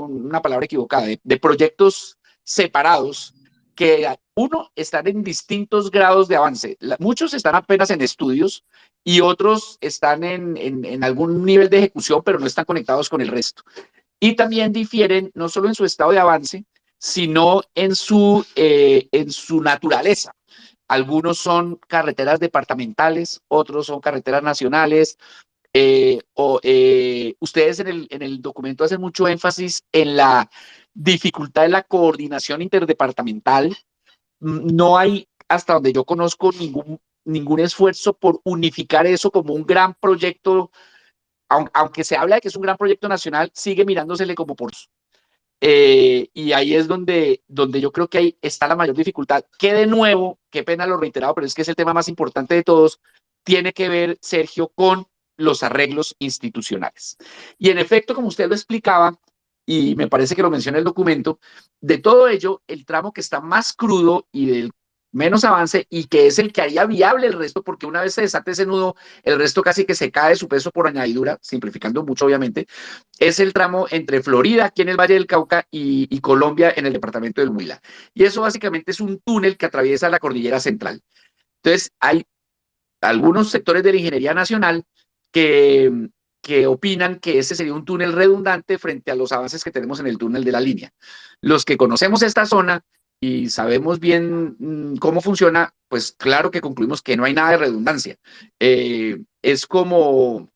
B: palabra equivocada, de proyectos separados que uno están en distintos grados de avance. Muchos están apenas en estudios y otros están en algún nivel de ejecución, pero no están conectados con el resto. Y también difieren no solo en su estado de avance, sino en su naturaleza. Algunos son carreteras departamentales, otros son carreteras nacionales. Ustedes en el documento hacen mucho énfasis en la dificultad de la coordinación interdepartamental. No hay, hasta donde yo conozco, ningún esfuerzo por unificar eso como un gran proyecto. Aunque se habla de que es un gran proyecto nacional, sigue mirándosele como por... y ahí es donde yo creo que ahí está la mayor dificultad, que de nuevo, qué pena lo reiterado, pero es que es el tema más importante de todos, tiene que ver, Sergio, con los arreglos institucionales. Y en efecto, como usted lo explicaba, y me parece que lo menciona el documento, de todo ello, el tramo que está más crudo y del menos avance y que es el que haría viable el resto, porque una vez se desate ese nudo, el resto casi que se cae de su peso por añadidura, simplificando mucho obviamente, es el tramo entre Florida, aquí en el Valle del Cauca, y Colombia, en el departamento del Huila. Y eso básicamente es un túnel que atraviesa la cordillera central. Entonces, hay algunos sectores de la ingeniería nacional que opinan que ese sería un túnel redundante frente a los avances que tenemos en el túnel de la línea. Los que conocemos esta zona y sabemos bien cómo funciona, pues claro que concluimos que no hay nada de redundancia. Es como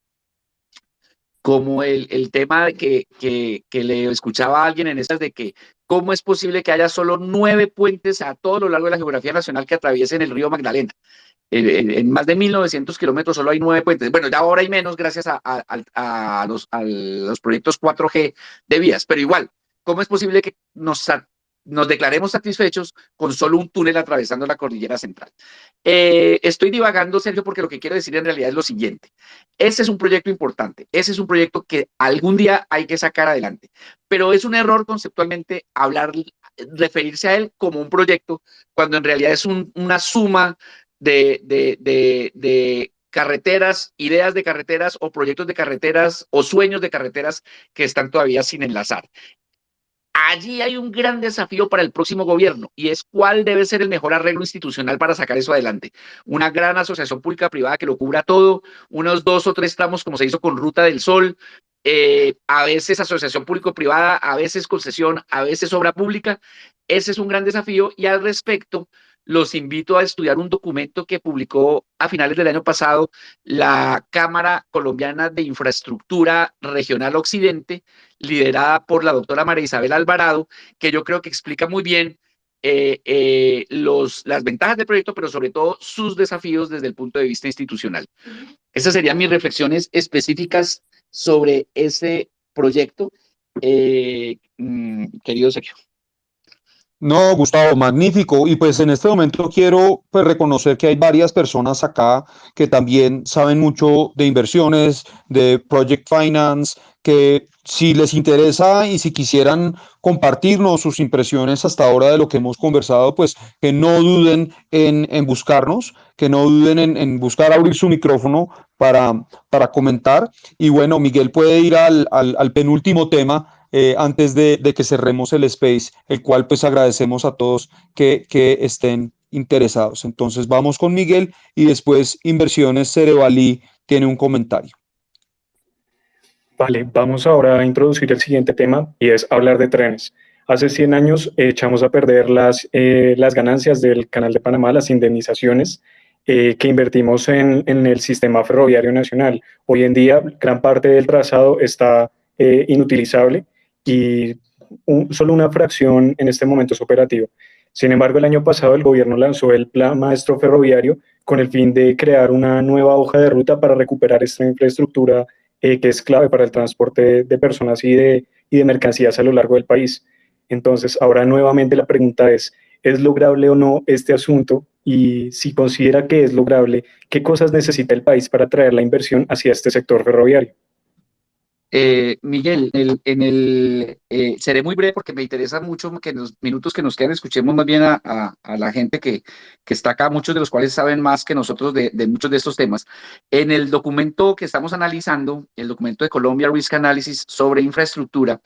B: el tema de que le escuchaba a alguien en estas de que cómo es posible que haya solo 9 puentes a todo lo largo de la geografía nacional que atraviesen el río Magdalena. En más de 1900 kilómetros solo hay 9 puentes. Bueno, ya ahora hay menos gracias a los proyectos 4G de vías, pero igual, ¿cómo es posible que nos declaremos satisfechos con solo un túnel atravesando la cordillera central? Estoy divagando, Sergio, porque lo que quiero decir en realidad es lo siguiente. Ese es un proyecto importante, ese es un proyecto que algún día hay que sacar adelante, pero es un error conceptualmente referirse a él como un proyecto, cuando en realidad es una suma de carreteras, ideas de carreteras o proyectos de carreteras o sueños de carreteras que están todavía sin enlazar. Allí hay un gran desafío para el próximo gobierno y es cuál debe ser el mejor arreglo institucional para sacar eso adelante. Una gran asociación pública-privada que lo cubra todo, unos 2 o 3 tramos como se hizo con Ruta del Sol, a veces asociación público-privada, a veces concesión, a veces obra pública. Ese es un gran desafío y al respecto los invito a estudiar un documento que publicó a finales del año pasado la Cámara Colombiana de Infraestructura Regional Occidente, liderada por la doctora María Isabel Alvarado, que yo creo que explica muy bien las ventajas del proyecto, pero sobre todo sus desafíos desde el punto de vista institucional. Esas serían mis reflexiones específicas sobre ese proyecto, querido Sergio.
A: No, Gustavo, magnífico. Y pues en este momento quiero pues reconocer que hay varias personas acá que también saben mucho de inversiones, de project finance, que si les interesa y si quisieran compartirnos sus impresiones hasta ahora de lo que hemos conversado, pues que no duden en buscarnos, que no duden en buscar abrir su micrófono para comentar. Y bueno, Miguel puede ir al penúltimo tema antes de que cerremos el space, el cual pues agradecemos a todos que estén interesados. Entonces vamos con Miguel y después Inversiones Cerebalí tiene un comentario.
C: Vale, vamos ahora a introducir el siguiente tema y es hablar de trenes. Hace 100 años echamos a perder las ganancias del Canal de Panamá, las indemnizaciones que invertimos en el sistema ferroviario nacional. Hoy en día, gran parte del trazado está inutilizable y solo una fracción en este momento es operativo. Sin embargo, el año pasado el gobierno lanzó el Plan Maestro Ferroviario con el fin de crear una nueva hoja de ruta para recuperar esta infraestructura que es clave para el transporte de personas y de mercancías a lo largo del país. Entonces, ahora nuevamente la pregunta ¿es lograble o no este asunto? Y si considera que es lograble, ¿qué cosas necesita el país para atraer la inversión hacia este sector ferroviario?
B: Miguel, seré muy breve porque me interesa mucho que en los minutos que nos quedan escuchemos más bien a la gente que está acá, muchos de los cuales saben más que nosotros de muchos de estos temas. En el documento que estamos analizando, el documento de Colombia Risk Analysis sobre infraestructura,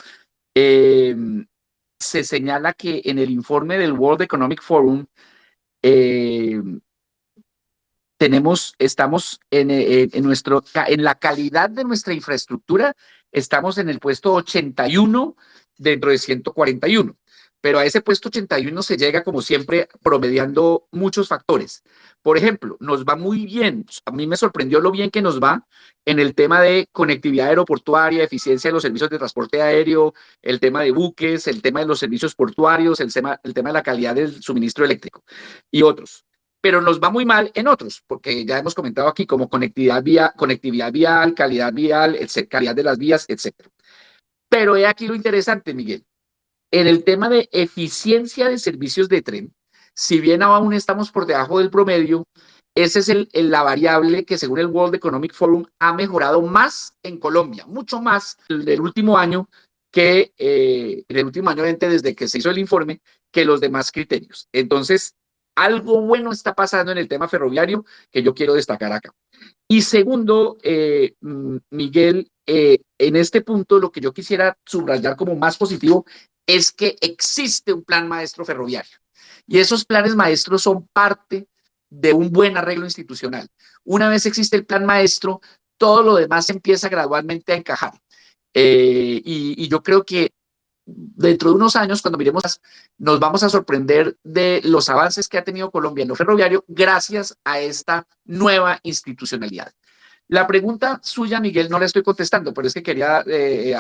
B: eh, se señala que en el informe del World Economic Forum, eh, estamos en la calidad de nuestra infraestructura, estamos en el puesto 81 dentro de 141. Pero a ese puesto 81 se llega, como siempre, promediando muchos factores. Por ejemplo, nos va muy bien, a mí me sorprendió lo bien que nos va en el tema de conectividad aeroportuaria, eficiencia de los servicios de transporte aéreo, el tema de buques, el tema de los servicios portuarios, el tema de la calidad del suministro eléctrico y otros, pero nos va muy mal en otros, porque ya hemos comentado aquí como conectividad vial, calidad vial, calidad de las vías, etcétera. Pero he aquí lo interesante, Miguel. En el tema de eficiencia de servicios de tren, si bien aún estamos por debajo del promedio, esa es la variable que según el World Economic Forum ha mejorado más en Colombia, mucho más del último año que en el último año desde que se hizo el informe, que los demás criterios. Entonces, algo bueno está pasando en el tema ferroviario que yo quiero destacar acá. Y segundo, Miguel, en este punto lo que yo quisiera subrayar como más positivo es que existe un plan maestro ferroviario. Y esos planes maestros son parte de un buen arreglo institucional. Una vez existe el plan maestro, todo lo demás empieza gradualmente a encajar. Y yo creo que dentro de unos años, cuando miremos, nos vamos a sorprender de los avances que ha tenido Colombia en lo ferroviario gracias a esta nueva institucionalidad. La pregunta suya, Miguel, no la estoy contestando, pero es que quería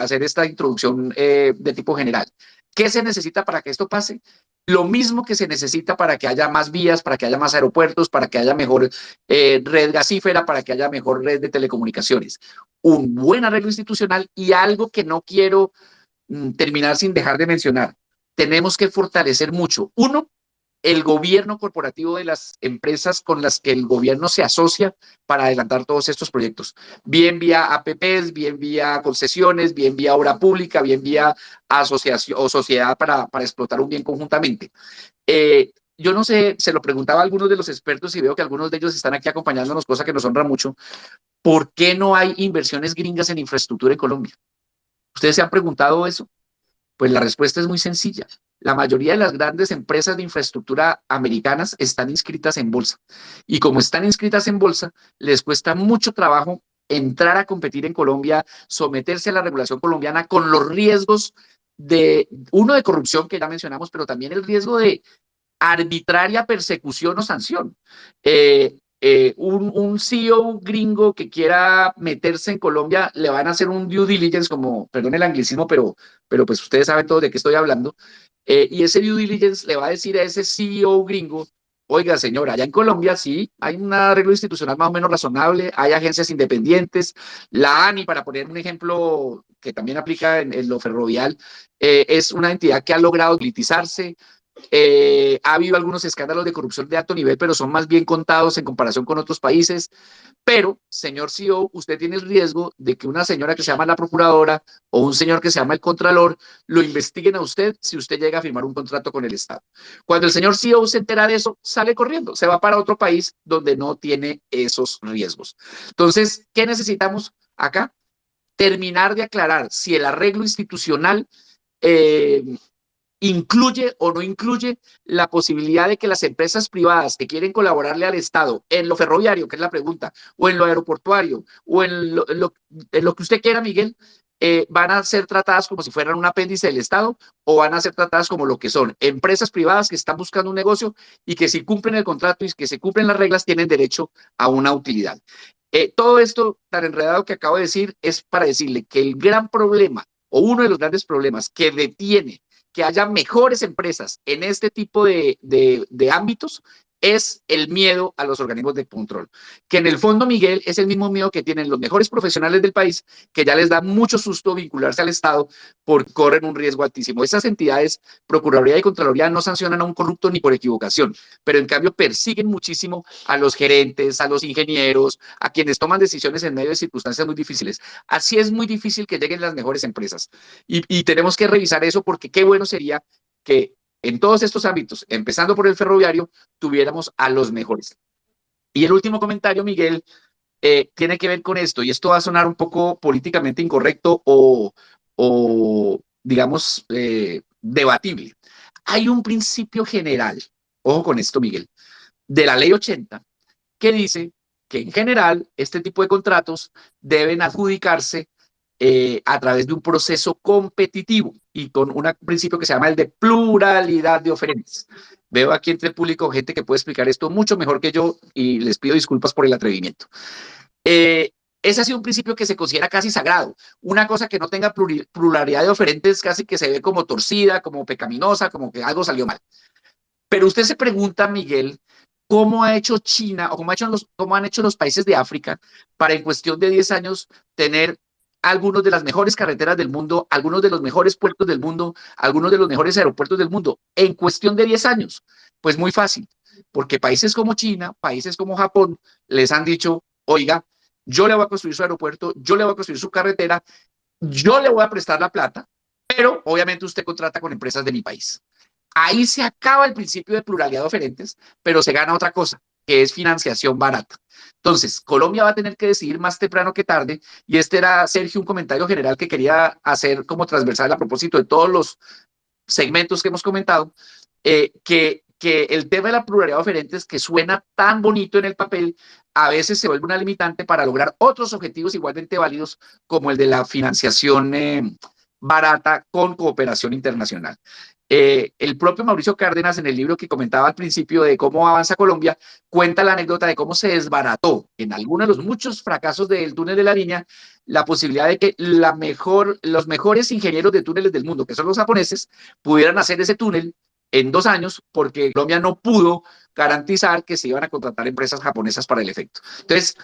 B: hacer esta introducción de tipo general. ¿Qué se necesita para que esto pase? Lo mismo que se necesita para que haya más vías, para que haya más aeropuertos, para que haya mejor red gasífera, para que haya mejor red de telecomunicaciones. Un buen arreglo institucional y algo que no quiero terminar sin dejar de mencionar. Tenemos que fortalecer mucho. Uno, el gobierno corporativo de las empresas con las que el gobierno se asocia para adelantar todos estos proyectos, bien vía APPs, bien vía concesiones, bien vía obra pública, bien vía asociación o sociedad para explotar un bien conjuntamente. Yo no sé, se lo preguntaba a algunos de los expertos y veo que algunos de ellos están aquí acompañándonos, cosa que nos honra mucho. ¿Por qué no hay inversiones gringas en infraestructura en Colombia? ¿Ustedes se han preguntado eso? Pues la respuesta es muy sencilla. La mayoría de las grandes empresas de infraestructura americanas están inscritas en bolsa. Y como están inscritas en bolsa, les cuesta mucho trabajo entrar a competir en Colombia, someterse a la regulación colombiana con los riesgos de corrupción que ya mencionamos, pero también el riesgo de arbitraria persecución o sanción. Un CEO gringo que quiera meterse en Colombia le van a hacer un due diligence, como, perdón el anglicismo, pero pues ustedes saben todos de qué estoy hablando, y ese due diligence le va a decir a ese CEO gringo, oiga señora, allá en Colombia sí, hay un arreglo institucional más o menos razonable, hay agencias independientes, la ANI, para poner un ejemplo que también aplica en lo ferrovial, es una entidad que ha logrado politizarse. Ha habido algunos escándalos de corrupción de alto nivel, pero son más bien contados en comparación con otros países. Pero, señor CEO, usted tiene el riesgo de que una señora que se llama la procuradora o un señor que se llama el contralor lo investiguen a usted si usted llega a firmar un contrato con el Estado. Cuando el señor CEO se entera de eso, sale corriendo, se va para otro país donde no tiene esos riesgos. Entonces, ¿qué necesitamos acá? Terminar de aclarar si el arreglo institucional incluye o no incluye la posibilidad de que las empresas privadas que quieren colaborarle al Estado en lo ferroviario, que es la pregunta, o en lo aeroportuario, o en lo que usted quiera, Miguel, van a ser tratadas como si fueran un apéndice del Estado o van a ser tratadas como lo que son empresas privadas que están buscando un negocio y que si cumplen el contrato y que se cumplen las reglas tienen derecho a una utilidad. Todo esto tan enredado que acabo de decir es para decirle que el gran problema o uno de los grandes problemas que detiene que haya mejores empresas en este tipo de ámbitos es el miedo a los organismos de control, que en el fondo, Miguel, es el mismo miedo que tienen los mejores profesionales del país, que ya les da mucho susto vincularse al Estado porque corren un riesgo altísimo. Esas entidades, Procuraduría y Contraloría, no sancionan a un corrupto ni por equivocación, pero en cambio persiguen muchísimo a los gerentes, a los ingenieros, a quienes toman decisiones en medio de circunstancias muy difíciles. Así es muy difícil que lleguen las mejores empresas. Y tenemos que revisar eso porque qué bueno sería que en todos estos ámbitos, empezando por el ferroviario, tuviéramos a los mejores. Y el último comentario, Miguel, tiene que ver con esto, y esto va a sonar un poco políticamente incorrecto o digamos, debatible. Hay un principio general, ojo con esto, Miguel, de la ley 80, que dice que en general este tipo de contratos deben adjudicarse a través de un proceso competitivo y con un principio que se llama el de pluralidad de oferentes. Veo aquí entre el público gente que puede explicar esto mucho mejor que yo y les pido disculpas por el atrevimiento. Ese ha sido un principio que se considera casi sagrado. Una cosa que no tenga pluralidad de oferentes casi que se ve como torcida, como pecaminosa, como que algo salió mal. Pero usted se pregunta, Miguel, ¿cómo ha hecho China o cómo han hecho los países de África para en cuestión de 10 años tener algunos de las mejores carreteras del mundo, algunos de los mejores puertos del mundo, algunos de los mejores aeropuertos del mundo en cuestión de 10 años? Pues muy fácil, porque países como China, países como Japón, les han dicho, oiga, yo le voy a construir su aeropuerto, yo le voy a construir su carretera, yo le voy a prestar la plata, pero obviamente usted contrata con empresas de mi país. Ahí se acaba el principio de pluralidad de oferentes, pero se gana otra cosa, que es financiación barata. Entonces, Colombia va a tener que decidir más temprano que tarde, y este era, Sergio, un comentario general que quería hacer como transversal a propósito de todos los segmentos que hemos comentado, que el tema de la pluralidad de oferentes, que suena tan bonito en el papel, a veces se vuelve una limitante para lograr otros objetivos igualmente válidos, como el de la financiación barata con cooperación internacional. El propio Mauricio Cárdenas, en el libro que comentaba al principio de cómo avanza Colombia, cuenta la anécdota de cómo se desbarató en algunos de los muchos fracasos del túnel de la línea la posibilidad de que los mejores ingenieros de túneles del mundo, que son los japoneses, pudieran hacer ese túnel en 2 años, porque Colombia no pudo garantizar que se iban a contratar empresas japonesas para el efecto. Entonces,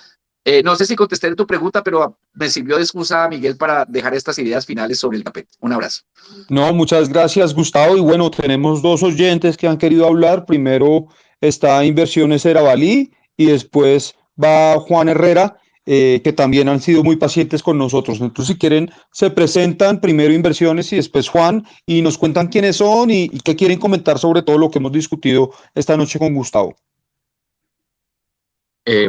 B: no sé si contesté tu pregunta, pero me sirvió de excusa, Miguel, para dejar estas ideas finales sobre el tapete. Un abrazo.
A: No, muchas gracias, Gustavo. Y bueno, tenemos dos oyentes que han querido hablar. Primero está Inversiones Erabalí y después va Juan Herrera, que también han sido muy pacientes con nosotros. Entonces, si quieren, se presentan primero Inversiones y después Juan y nos cuentan quiénes son y qué quieren comentar sobre todo lo que hemos discutido esta noche con Gustavo.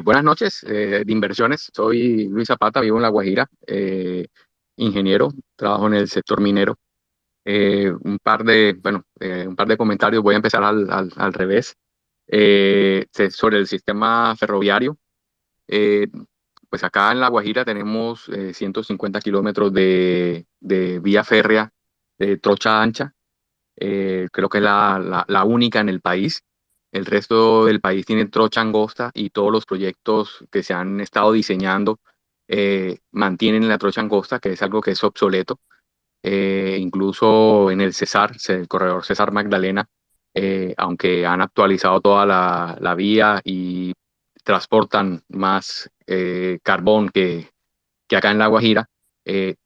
D: Buenas noches, de inversiones. Soy Luis Zapata, vivo en La Guajira, ingeniero, trabajo en el sector minero. Un par de comentarios. Voy a empezar al revés. Sobre el sistema ferroviario. Eh, pues acá en La Guajira tenemos 150 kilómetros de vía férrea de trocha ancha. Creo que es la única en el país. El resto del país tiene trocha angosta y todos los proyectos que se han estado diseñando mantienen la trocha angosta, que es algo que es obsoleto. Incluso en el el corredor Cesar Magdalena, aunque han actualizado toda la vía y transportan más carbón que acá en La Guajira,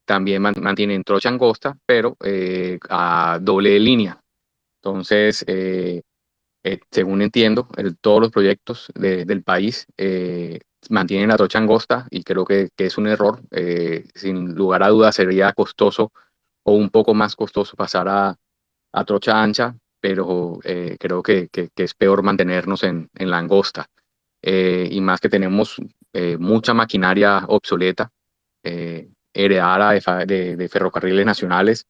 D: también mantienen trocha angosta, pero a doble línea. Entonces, según entiendo, todos los proyectos del país mantienen la trocha angosta y creo que es un error. Sin lugar a dudas sería costoso o un poco más costoso pasar a trocha ancha, pero creo que es peor mantenernos en la angosta. Y más que tenemos mucha maquinaria obsoleta, heredada de ferrocarriles nacionales,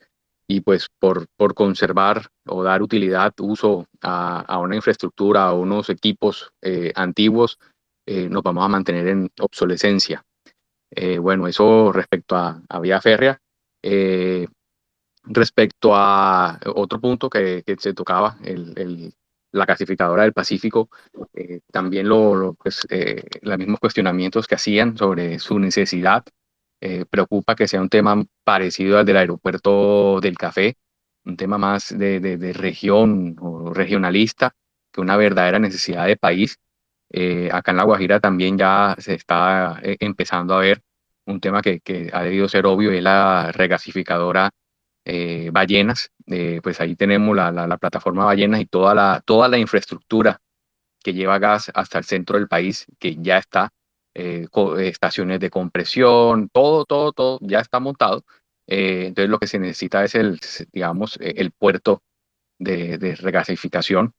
D: y pues por conservar o dar utilidad, uso a una infraestructura, a unos equipos antiguos, nos vamos a mantener en obsolescencia. Bueno, eso respecto a vía férrea. Respecto a otro punto que se tocaba, la gasificadora del Pacífico, también los mismos cuestionamientos que hacían sobre su necesidad. Preocupa que sea un tema parecido al del aeropuerto del Café, un tema más de región o regionalista, que una verdadera necesidad de país. Acá en La Guajira también ya se está empezando a ver un tema que ha debido ser obvio, es la regasificadora Ballenas. Pues ahí tenemos la plataforma Ballenas y toda la infraestructura que lleva gas hasta el centro del país, que ya está, estaciones de compresión, todo ya está montado. Entonces lo que se necesita es digamos, el puerto de regasificación.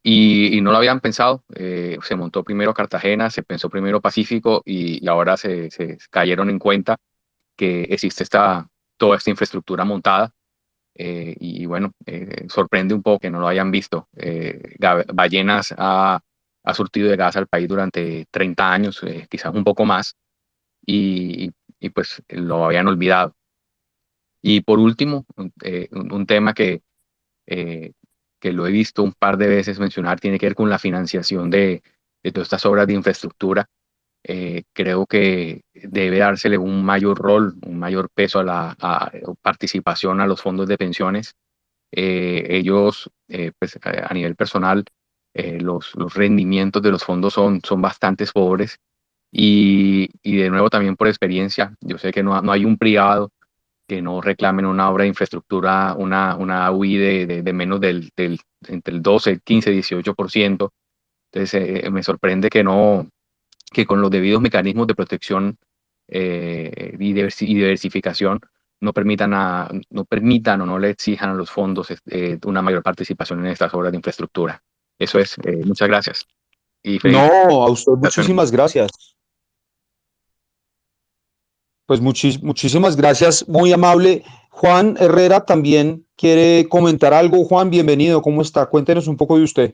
D: Y no lo habían pensado. Se montó primero Cartagena, se pensó primero Pacífico y ahora se cayeron en cuenta que existe toda esta infraestructura montada. Y bueno, sorprende un poco que no lo hayan visto. Ballenas ha surtido de gas al país durante 30 años, quizás un poco más, y pues lo habían olvidado. Y por último, un tema eh, que lo he visto un par de veces mencionar, tiene que ver con la financiación de todas estas obras de infraestructura. Creo que debe dársele un mayor rol, un mayor peso a la participación a los fondos de pensiones. Ellos, pues a nivel personal, los rendimientos de los fondos son bastante pobres y de nuevo también por experiencia, yo sé que no hay un privado que no reclamen una obra de infraestructura, una UI de menos entre el 12, el 15, 18%. Entonces, me sorprende que con los debidos mecanismos de protección y diversificación no permitan o no le exijan a los fondos una mayor participación en estas obras de infraestructura. Eso es. Muchas gracias. Y
A: No,
D: feliz.
A: a usted muchísimas gracias. Pues muchísimas gracias, muy amable. Juan Herrera también quiere comentar algo. Juan, bienvenido, ¿cómo está? Cuéntenos un poco de usted.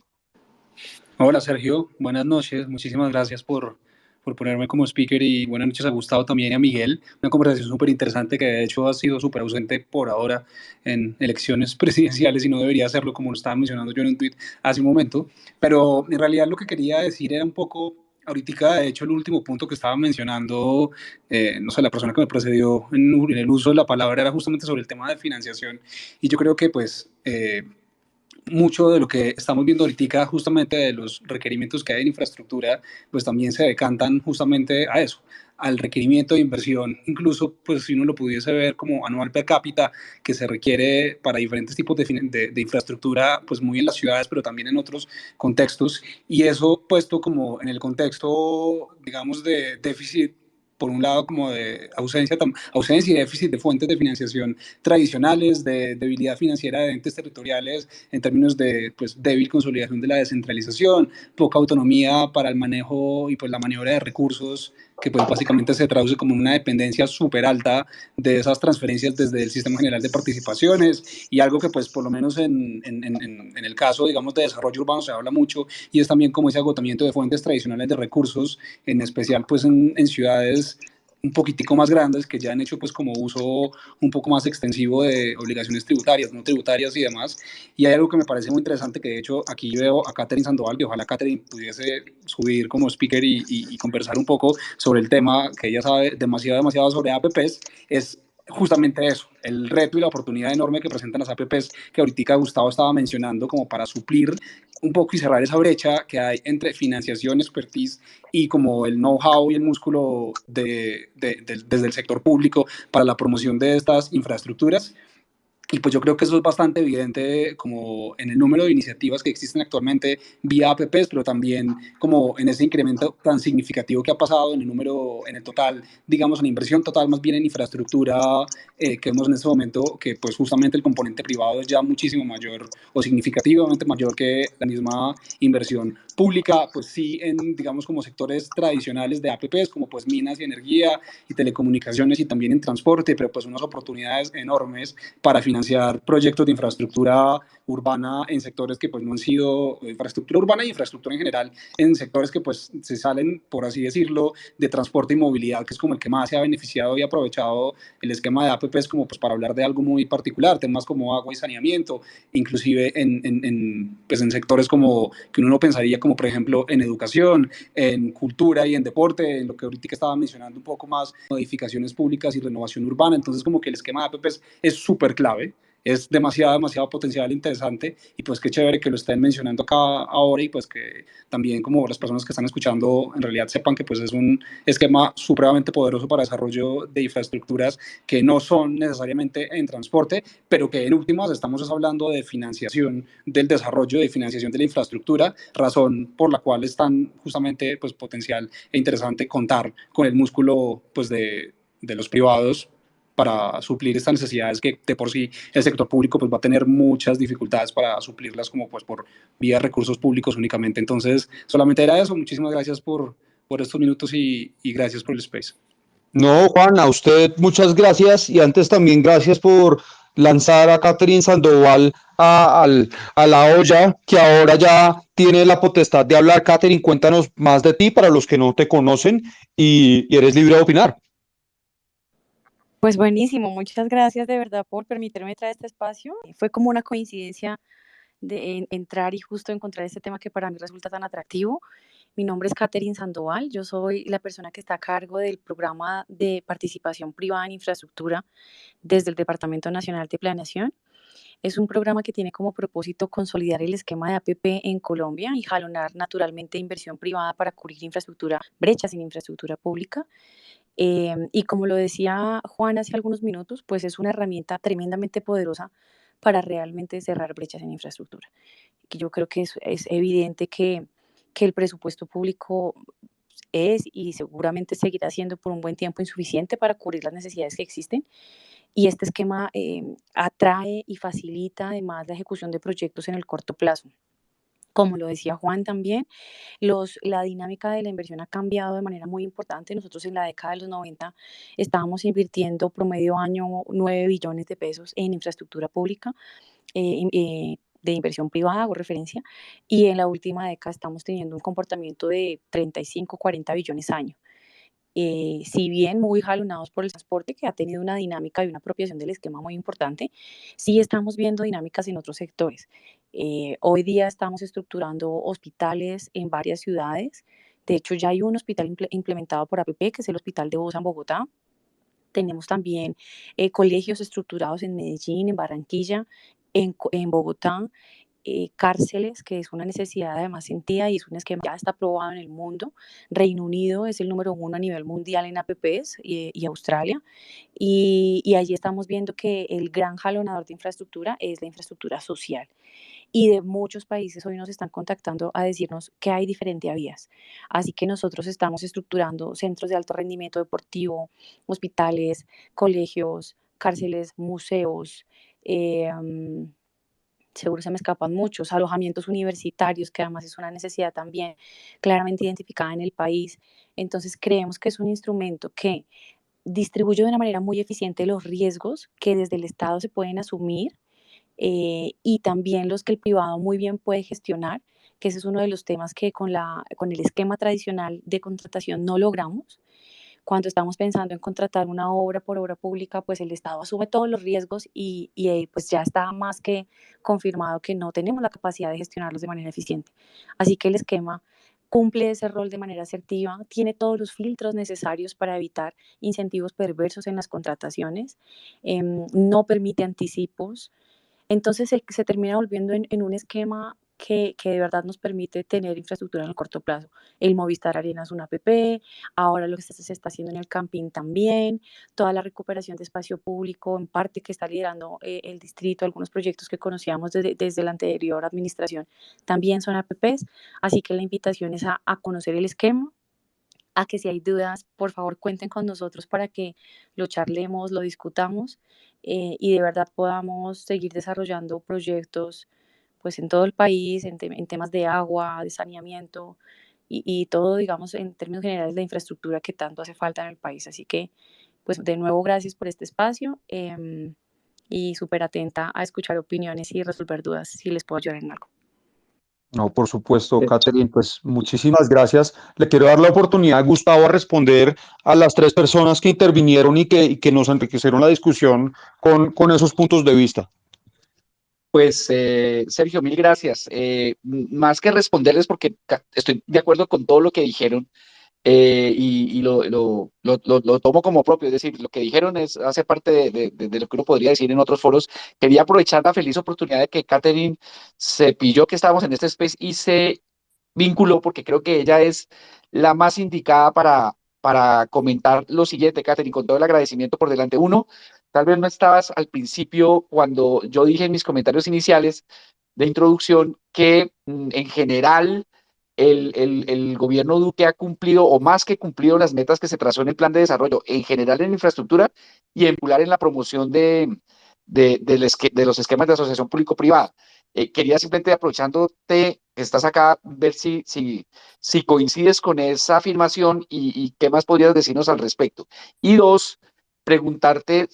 E: Hola Sergio, buenas noches, muchísimas gracias por ponerme como speaker y buenas noches a Gustavo también y a Miguel. Una conversación súper interesante que de hecho ha sido súper ausente por ahora en elecciones presidenciales y no debería hacerlo como lo estaba mencionando yo en un tweet hace un momento, pero en realidad lo que quería decir era un poco, ahorita de hecho el último punto que estaba mencionando, no sé, la persona que me precedió en el uso de la palabra era justamente sobre el tema de financiación y yo creo que pues mucho de lo que estamos viendo ahorita, justamente de los requerimientos que hay en infraestructura, pues también se decantan justamente a eso, al requerimiento de inversión, incluso pues si uno lo pudiese ver como anual per cápita que se requiere para diferentes tipos de infraestructura, pues muy en las ciudades, pero también en otros contextos, y eso puesto como en el contexto, digamos, de déficit por un lado como de ausencia y déficit de fuentes de financiación tradicionales, de debilidad financiera de entes territoriales en términos de pues, débil consolidación de la descentralización, poca autonomía para el manejo y pues, la maniobra de recursos, que pues, básicamente se traduce como una dependencia súper alta de esas transferencias desde el Sistema General de Participaciones, y algo que pues por lo menos en el caso, digamos, de desarrollo urbano se habla mucho, y es también como ese agotamiento de fuentes tradicionales de recursos, en especial pues en ciudades un poquitico más grandes que ya han hecho pues como uso un poco más extensivo de obligaciones tributarias, no tributarias y demás. Y hay algo que me parece muy interesante, que de hecho aquí veo a Catherine Sandoval, y ojalá Catherine pudiese subir como speaker y conversar un poco sobre el tema, que ella sabe demasiado sobre APPs, es justamente eso, el reto y la oportunidad enorme que presentan las APPs, que ahorita Gustavo estaba mencionando, como para suplir un poco y cerrar esa brecha que hay entre financiación, expertise y como el know-how y el músculo desde el sector público para la promoción de estas infraestructuras. Y pues yo creo que eso es bastante evidente como en el número de iniciativas que existen actualmente vía APPs, pero también como en ese incremento tan significativo que ha pasado en el número, en el total, digamos, en inversión total, más bien en infraestructura, que vemos en este momento, que pues justamente el componente privado es ya muchísimo mayor o significativamente mayor que la misma inversión pública, pues sí en, digamos, como sectores tradicionales de APPs, como pues minas y energía y telecomunicaciones y también en transporte, pero pues unas oportunidades enormes para financiar proyectos de infraestructura urbana en sectores que pues no han sido infraestructura urbana y infraestructura en general en sectores que pues se salen, por así decirlo, de transporte y movilidad, que es como el que más se ha beneficiado y aprovechado el esquema de APPs como pues para hablar de algo muy particular, temas como agua y saneamiento, inclusive pues en sectores como que uno no pensaría, como por ejemplo en educación, en cultura y en deporte, en lo que ahorita estaba mencionando un poco más, modificaciones públicas y renovación urbana. Entonces como que el esquema de APPs es súper clave. es demasiado potencial interesante, y pues qué chévere que lo estén mencionando acá ahora, y pues que también como las personas que están escuchando en realidad sepan que pues es un esquema supremamente poderoso para desarrollo de infraestructuras que no son necesariamente en transporte, pero que en últimas estamos hablando de financiación del desarrollo, de financiación de la infraestructura, razón por la cual es tan justamente pues potencial e interesante contar con el músculo pues de los privados para suplir estas necesidades que de por sí el sector público pues va a tener muchas dificultades para suplirlas, como pues por vía de recursos públicos únicamente. Entonces, solamente era eso. Muchísimas gracias por estos minutos, y gracias por el space.
A: No, Juan, a usted muchas gracias, y antes también gracias por lanzar a Catherine Sandoval a la olla, que ahora ya tiene la potestad de hablar. Catherine, cuéntanos más de ti para los que no te conocen, y eres libre de opinar.
F: Pues buenísimo, muchas gracias de verdad por permitirme traer este espacio. Fue como una coincidencia de entrar y justo encontrar este tema que para mí resulta tan atractivo. Mi nombre es Catherine Sandoval, yo soy la persona que está a cargo del programa de participación privada en infraestructura desde el Departamento Nacional de Planeación. Es un programa que tiene como propósito consolidar el esquema de APP en Colombia y jalonar naturalmente inversión privada para cubrir infraestructura, brechas en infraestructura pública. Y como lo decía Juan hace algunos minutos, pues es una herramienta tremendamente poderosa para realmente cerrar brechas en infraestructura. Que yo creo que es evidente que el presupuesto público es y seguramente seguirá siendo por un buen tiempo insuficiente para cubrir las necesidades que existen. Y este esquema atrae y facilita además la ejecución de proyectos en el corto plazo. Como lo decía Juan también, la dinámica de la inversión ha cambiado de manera muy importante. Nosotros en la década de los 90 estábamos invirtiendo promedio año 9 billones de pesos en infraestructura pública, de inversión privada, hago referencia, y en la última década estamos teniendo un comportamiento de 35, 40 billones año. Si bien muy jalonados por el transporte, que ha tenido una dinámica y una apropiación del esquema muy importante, sí estamos viendo dinámicas en otros sectores. Hoy día estamos estructurando hospitales en varias ciudades. De hecho, ya hay un hospital implementado por APP, que es el Hospital de Bosa en Bogotá. Tenemos también colegios estructurados en Medellín, en Barranquilla, en Bogotá, cárceles, que es una necesidad además sentida y es un esquema que ya está aprobado en el mundo. Reino Unido es el número 1 a nivel mundial en APPs, y Australia. Y allí estamos viendo que el gran jalonador de infraestructura es la infraestructura social. Y de muchos países hoy nos están contactando a decirnos que hay diferentes vías. Así que nosotros estamos estructurando centros de alto rendimiento deportivo, hospitales, colegios, cárceles, museos, seguro se me escapan muchos, alojamientos universitarios, que además es una necesidad también claramente identificada en el país. Entonces creemos que es un instrumento que distribuye de una manera muy eficiente los riesgos que desde el Estado se pueden asumir, y también los que el privado muy bien puede gestionar, que ese es uno de los temas que con el esquema tradicional de contratación no logramos. Cuando estamos pensando en contratar una obra por obra pública, pues el Estado asume todos los riesgos, y pues ya está más que confirmado que no tenemos la capacidad de gestionarlos de manera eficiente. Así que el esquema cumple ese rol de manera asertiva, tiene todos los filtros necesarios para evitar incentivos perversos en las contrataciones, no permite anticipos. Entonces se termina volviendo en un esquema que de verdad nos permite tener infraestructura en el corto plazo. El Movistar Arena es una APP, ahora lo que se está haciendo en el Campín también, toda la recuperación de espacio público, en parte que está liderando el distrito, algunos proyectos que conocíamos desde la anterior administración, también son APPs. Así que la invitación es a conocer el esquema, a que si hay dudas, por favor cuenten con nosotros para que lo charlemos, lo discutamos, y de verdad podamos seguir desarrollando proyectos pues en todo el país, en temas de agua, de saneamiento, y todo, digamos, en términos generales, la infraestructura que tanto hace falta en el país. Así que, pues de nuevo, gracias por este espacio, y súper atenta a escuchar opiniones y resolver dudas si les puedo ayudar en algo.
A: No, por supuesto, Catherine, pues muchísimas gracias. Le quiero dar la oportunidad a Gustavo a responder a las tres personas que intervinieron y que nos enriquecieron la discusión con esos puntos de vista.
B: Pues Sergio, mil gracias. Más que responderles, porque estoy de acuerdo con todo lo que dijeron, y lo tomo como propio, es decir, lo que dijeron hace parte de lo que uno podría decir en otros foros. Quería aprovechar la feliz oportunidad de que Catherine se pilló que estábamos en este space y se vinculó, porque creo que ella es la más indicada para comentar lo siguiente, Catherine, con todo el agradecimiento por delante. Uno, tal vez no estabas al principio cuando yo dije en mis comentarios iniciales de introducción que en general el gobierno Duque ha cumplido, o más que cumplido, las metas que se trazó en el plan de desarrollo, en general en infraestructura y en particular en la promoción de los esquemas de asociación público-privada. Quería simplemente, aprovechándote que estás acá, ver si coincides con esa afirmación y qué más podrías decirnos al respecto. Y dos, preguntarte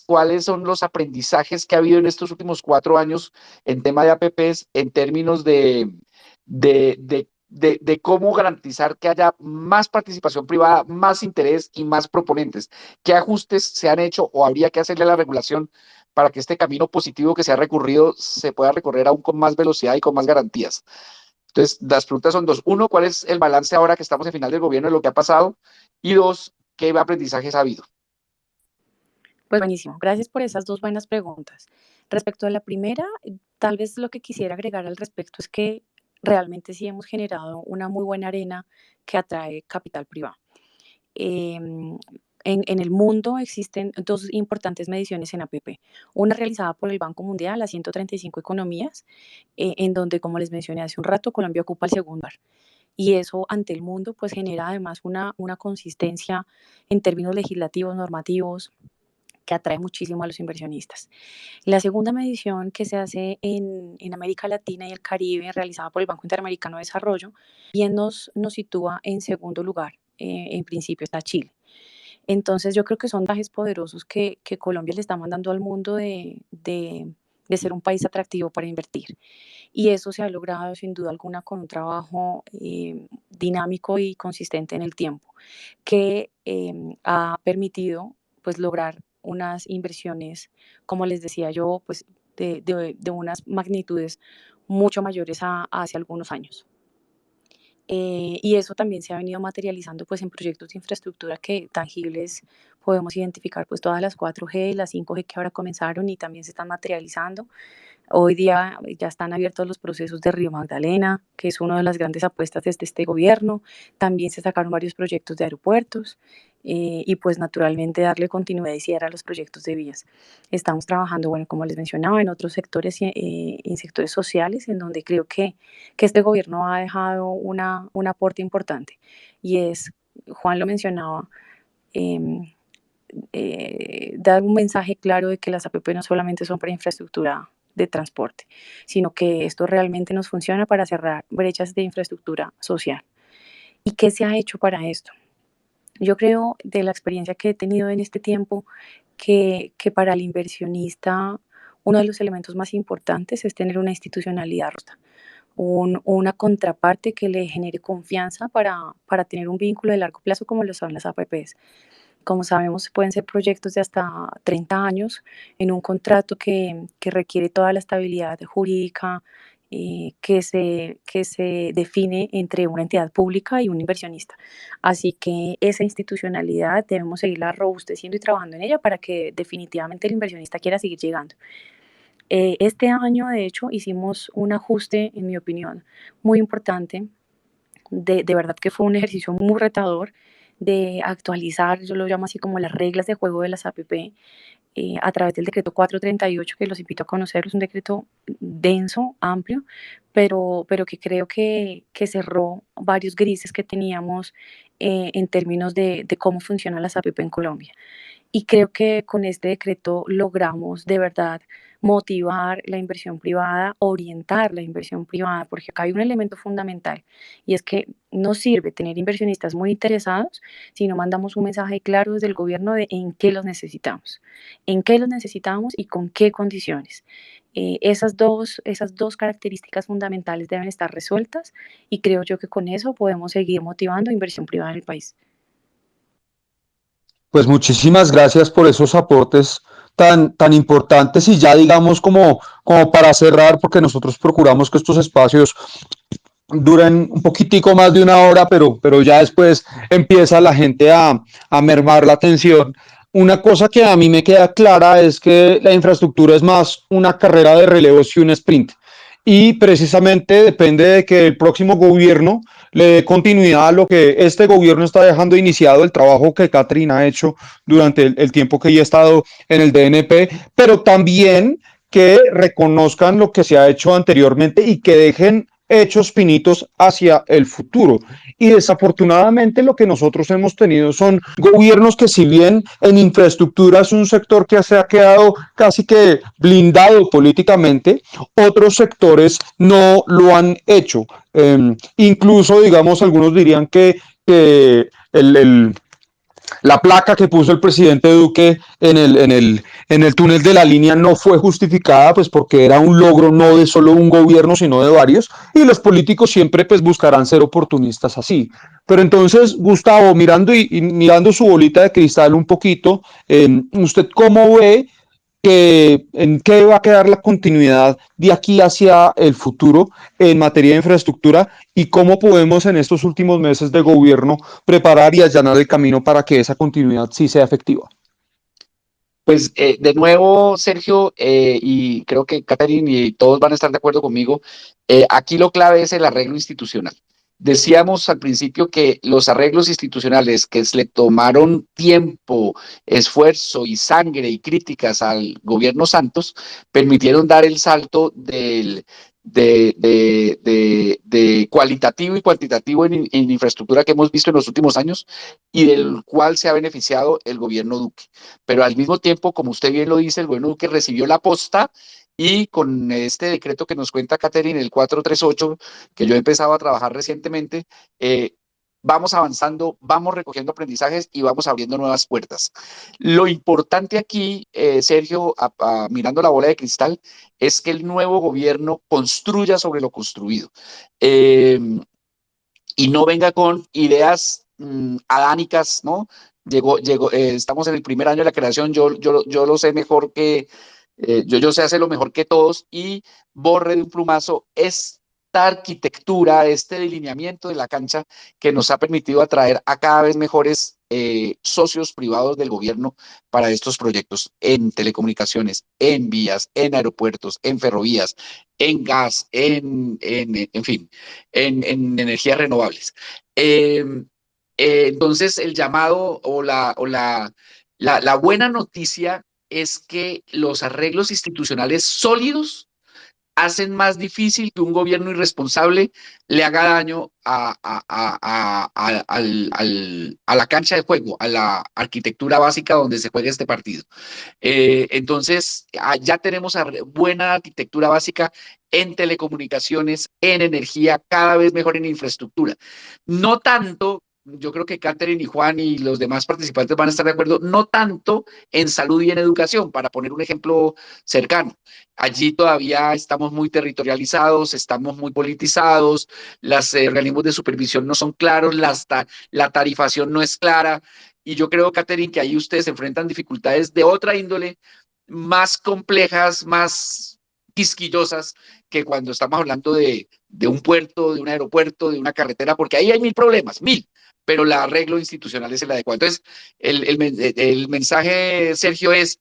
B: cuáles son los aprendizajes que ha habido en estos últimos 4 años en tema de APPs, en términos de cómo garantizar que haya más participación privada, más interés y más proponentes. ¿Qué ajustes se han hecho o habría que hacerle a la regulación para que este camino positivo que se ha recorrido se pueda recorrer aún con más velocidad y con más garantías? Entonces, las preguntas son dos. Uno, ¿cuál es el balance ahora que estamos en final del gobierno de lo que ha pasado? Y dos, ¿qué aprendizajes ha habido?
F: Pues buenísimo, gracias por esas dos buenas preguntas. Respecto a la primera, tal vez lo que quisiera agregar al respecto es que realmente sí hemos generado una muy buena arena que atrae capital privado. En el mundo existen dos importantes mediciones en APP. Una realizada por el Banco Mundial, las 135 economías, en donde, como les mencioné hace un rato, Colombia ocupa el segundo lugar. Y eso ante el mundo pues genera además una consistencia en términos legislativos, normativos, que atrae muchísimo a los inversionistas. La segunda medición que se hace en América Latina y el Caribe, realizada por el Banco Interamericano de Desarrollo, bien nos sitúa en segundo lugar. En principio está Chile. Entonces yo creo que son mensajes poderosos que Colombia le está mandando al mundo de ser un país atractivo para invertir. Y eso se ha logrado sin duda alguna con un trabajo dinámico y consistente en el tiempo, que ha permitido pues lograr unas inversiones, como les decía yo, pues de unas magnitudes mucho mayores a hace algunos años. Y eso también se ha venido materializando pues en proyectos de infraestructura que tangibles podemos identificar, pues todas las 4G, las 5G que ahora comenzaron y también se están materializando. Hoy día ya están abiertos los procesos de Río Magdalena, que es una de las grandes apuestas desde este gobierno. También se sacaron varios proyectos de aeropuertos y pues naturalmente darle continuidad y cierre a los proyectos de vías. Estamos trabajando, bueno, como les mencionaba, en otros sectores, en sectores sociales, en donde creo que este gobierno ha dejado un aporte importante. Y es, Juan lo mencionaba, dar un mensaje claro de que las APP no solamente son para infraestructura de transporte, sino que esto realmente nos funciona para cerrar brechas de infraestructura social. ¿Y qué se ha hecho para esto? Yo creo, de la experiencia que he tenido en este tiempo, que para el inversionista uno de los elementos más importantes es tener una institucionalidad robusta, una contraparte que le genere confianza para tener un vínculo de largo plazo como lo son las APPs. Como sabemos, pueden ser proyectos de hasta 30 años en un contrato que requiere toda la estabilidad jurídica que se define entre una entidad pública y un inversionista. Así que esa institucionalidad debemos seguirla robusteciendo y trabajando en ella para que definitivamente el inversionista quiera seguir llegando. Este año, de hecho, hicimos un ajuste, en mi opinión, muy importante. De verdad que fue un ejercicio muy retador de actualizar, yo lo llamo así como las reglas de juego de las APP, a través del decreto 438, que los invito a conocer. Es un decreto denso, amplio, pero que creo que cerró varios grises que teníamos en términos de cómo funcionan las APP en Colombia. Y creo que con este decreto logramos de verdad motivar la inversión privada, orientar la inversión privada, porque acá hay un elemento fundamental y es que no sirve tener inversionistas muy interesados si no mandamos un mensaje claro desde el gobierno de en qué los necesitamos y con qué condiciones. Esas dos características fundamentales deben estar resueltas y creo yo que con eso podemos seguir motivando inversión privada en el país.
A: Pues muchísimas gracias por esos aportes tan importantes y ya digamos como para cerrar, porque nosotros procuramos que estos espacios duran un poquitico más de una hora, pero ya después empieza la gente a mermar la atención. Una cosa que a mí me queda clara es que la infraestructura es más una carrera de relevos que un sprint. Y precisamente depende de que el próximo gobierno le dé continuidad a lo que este gobierno está dejando iniciado, el trabajo que Catherine ha hecho durante el tiempo que ella ha estado en el DNP, pero también que reconozcan lo que se ha hecho anteriormente y que dejen hechos finitos hacia el futuro. Y desafortunadamente lo que nosotros hemos tenido son gobiernos que, si bien en infraestructura es un sector que se ha quedado casi que blindado políticamente, otros sectores no lo han hecho. Incluso, digamos, algunos dirían que la placa que puso el presidente Duque en el túnel de la línea no fue justificada, pues porque era un logro no de solo un gobierno, sino de varios, y los políticos siempre pues buscarán ser oportunistas así. Pero entonces, Gustavo, y mirando su bolita de cristal un poquito, ¿usted cómo ve en qué va a quedar la continuidad de aquí hacia el futuro en materia de infraestructura y cómo podemos en estos últimos meses de gobierno preparar y allanar el camino para que esa continuidad sí sea efectiva?
B: Pues de nuevo, Sergio, y creo que Catherine y todos van a estar de acuerdo conmigo, aquí lo clave es el arreglo institucional. Decíamos al principio que los arreglos institucionales que se le tomaron tiempo, esfuerzo y sangre y críticas al gobierno Santos permitieron dar el salto de cualitativo y cuantitativo en infraestructura que hemos visto en los últimos años y del cual se ha beneficiado el gobierno Duque. Pero al mismo tiempo, como usted bien lo dice, el gobierno Duque recibió la posta y con este decreto que nos cuenta Catherine, el 438, que yo he empezado a trabajar recientemente, vamos avanzando, vamos recogiendo aprendizajes y vamos abriendo nuevas puertas. Lo importante aquí, Sergio, mirando la bola de cristal, es que el nuevo gobierno construya sobre lo construido y no venga con ideas adánicas, ¿no? Estamos en el primer año de la creación, yo lo sé mejor que, yo sé hacerlo mejor que todos y borre de un plumazo esta arquitectura, este delineamiento de la cancha que nos ha permitido atraer a cada vez mejores socios privados del gobierno para estos proyectos en telecomunicaciones, en vías, en aeropuertos, en ferrovías, en gas, en fin, en energías renovables. Entonces, el llamado o la buena noticia es que los arreglos institucionales sólidos hacen más difícil que un gobierno irresponsable le haga daño a la cancha de juego, a la arquitectura básica donde se juega este partido. Entonces, ya tenemos buena arquitectura básica en telecomunicaciones, en energía, cada vez mejor en infraestructura. No tanto, yo creo que Catherine y Juan y los demás participantes van a estar de acuerdo, no tanto en salud y en educación, para poner un ejemplo cercano. Allí todavía estamos muy territorializados, estamos muy politizados, los organismos de supervisión no son claros, la tarifación no es clara, y yo creo, Catherine, que ahí ustedes enfrentan dificultades de otra índole, más complejas, más quisquillosas, que cuando estamos hablando de un puerto, de un aeropuerto, de una carretera, porque ahí hay mil problemas, pero el arreglo institucional es el adecuado. Entonces, el mensaje, Sergio, es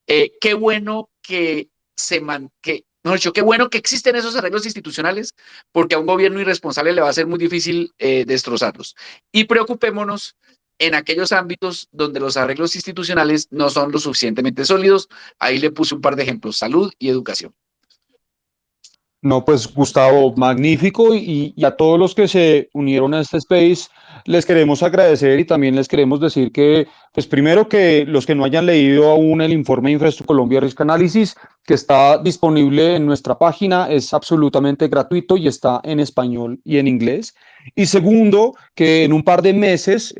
B: qué bueno que mejor dicho, qué bueno que existen esos arreglos institucionales, porque a un gobierno irresponsable le va a ser muy difícil destrozarlos. Y preocupémonos en aquellos ámbitos donde los arreglos institucionales no son lo suficientemente sólidos. Ahí le puse un par de ejemplos: salud y educación.
A: No, pues Gustavo, magnífico y a todos los que se unieron a este space les queremos agradecer y también les queremos decir que, pues primero que los que no hayan leído aún el informe de Infraestructura Colombia Risk Analysis, que está disponible en nuestra página, es absolutamente gratuito y está en español y en inglés. Y segundo, que en un par de meses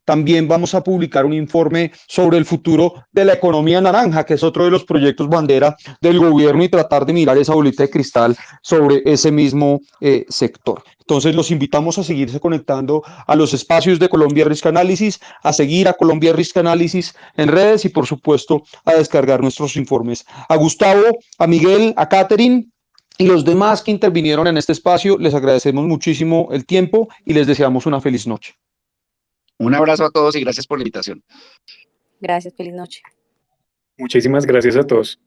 A: también vamos a publicar un informe sobre el futuro de la economía naranja, que es otro de los proyectos bandera del gobierno y tratar de mirar esa bolita de cristal sobre ese mismo sector. Entonces los invitamos a seguirse conectando a los espacios de Colombia Risk Analysis, a seguir a Colombia Risk Analysis en redes y por supuesto a descargar nuestros informes. A Gustavo, a Miguel, a Catherine, Y los demás que intervinieron en este espacio, les agradecemos muchísimo el tiempo y les deseamos una feliz noche.
B: Un abrazo a todos y gracias por la invitación.
F: Gracias, feliz noche.
C: Muchísimas gracias a todos.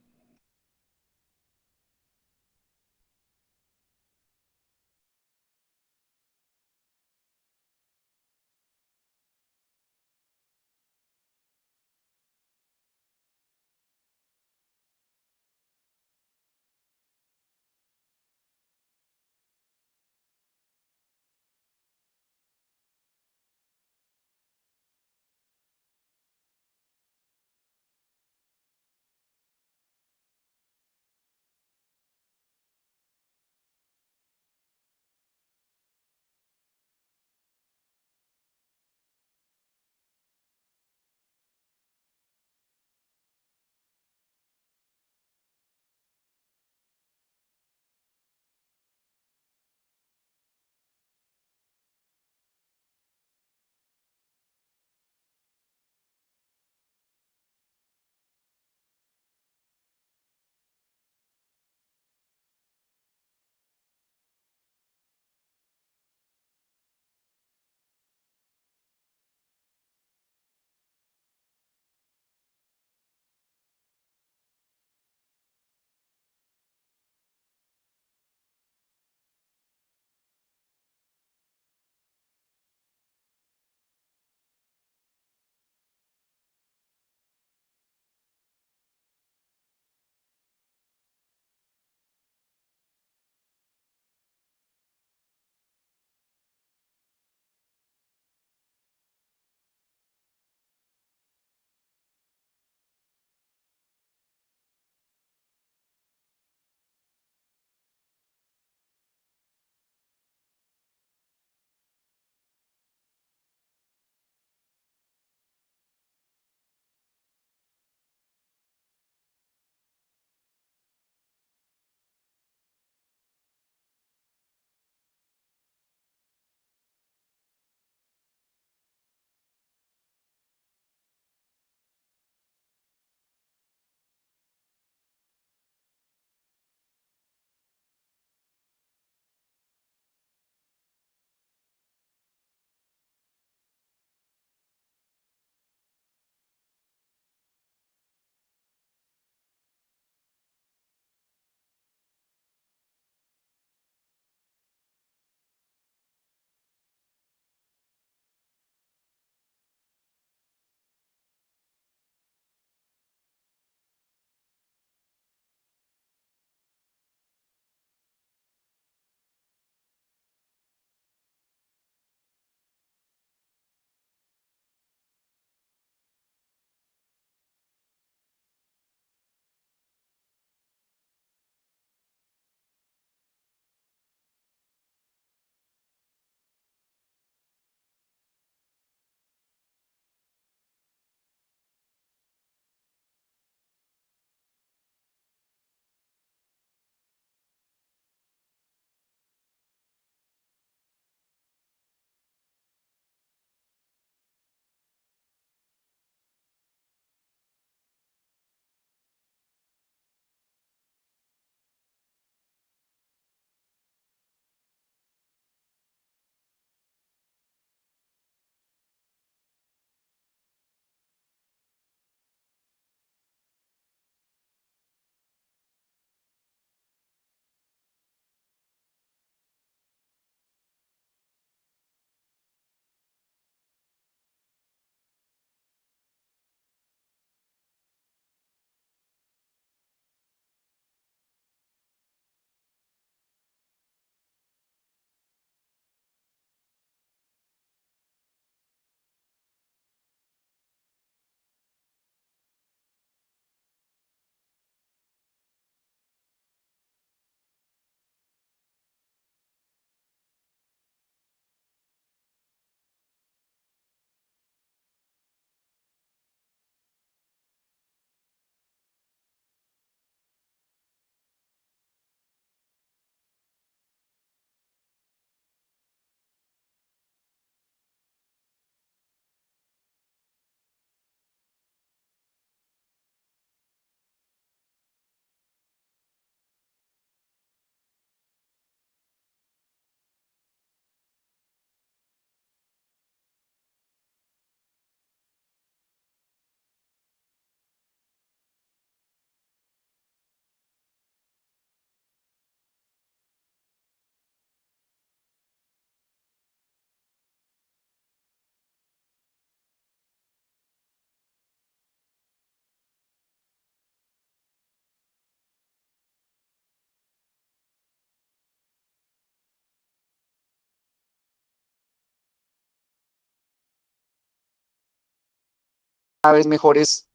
B: vez mejores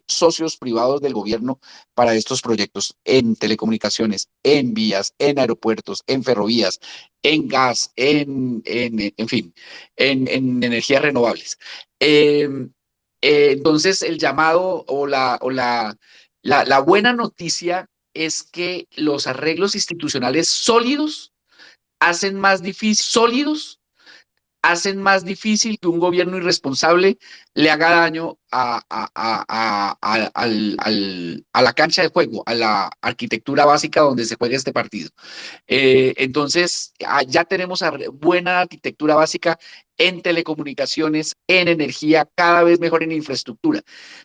B: socios privados del gobierno para estos proyectos en telecomunicaciones, en vías, en aeropuertos, en ferrovías, en gas, en fin, en energías renovables. Entonces, el llamado o la buena noticia es que los arreglos institucionales sólidos hacen más difícil que un gobierno irresponsable le haga daño a la cancha de juego, a la arquitectura básica donde se juega este partido. Entonces, ya tenemos buena arquitectura básica en telecomunicaciones, en energía, cada vez mejor en infraestructura.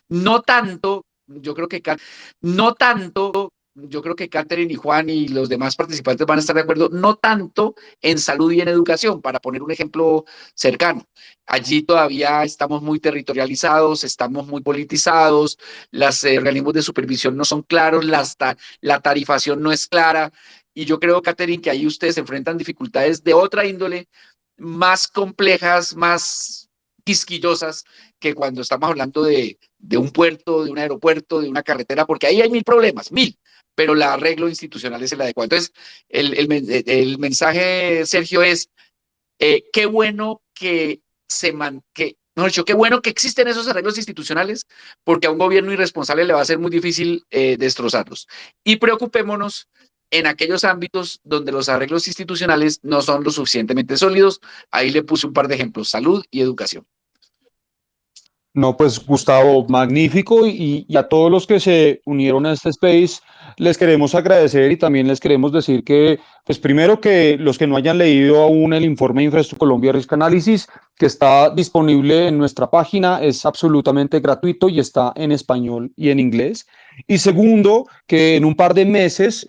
B: No tanto, yo creo que Catherine y Juan y los demás participantes van a estar de acuerdo, no tanto en salud y en educación, para poner un ejemplo cercano. Allí todavía estamos muy territorializados, estamos muy politizados, los organismos de supervisión no son claros, la tarifación no es clara, y yo creo, Catherine, que ahí ustedes enfrentan dificultades de otra índole, más complejas, más quisquillosas, que cuando estamos hablando de un puerto, de un aeropuerto, de una carretera, porque ahí hay mil problemas, pero el arreglo institucional es el adecuado. Entonces, el mensaje, Sergio, es qué bueno que qué bueno que existen esos arreglos institucionales, porque a un gobierno irresponsable le va a ser muy difícil destrozarlos. Y preocupémonos en aquellos ámbitos donde los arreglos institucionales no son lo suficientemente sólidos. Ahí le puse un par de ejemplos: salud y educación.
A: No, pues Gustavo, magnífico y a todos los que se unieron a este space les queremos agradecer y también les queremos decir que, pues primero que los que no hayan leído aún el informe de Infraestructura Colombia Risk Analysis, que está disponible en nuestra página, es absolutamente gratuito y está en español y en inglés. Y segundo, que en un par de meses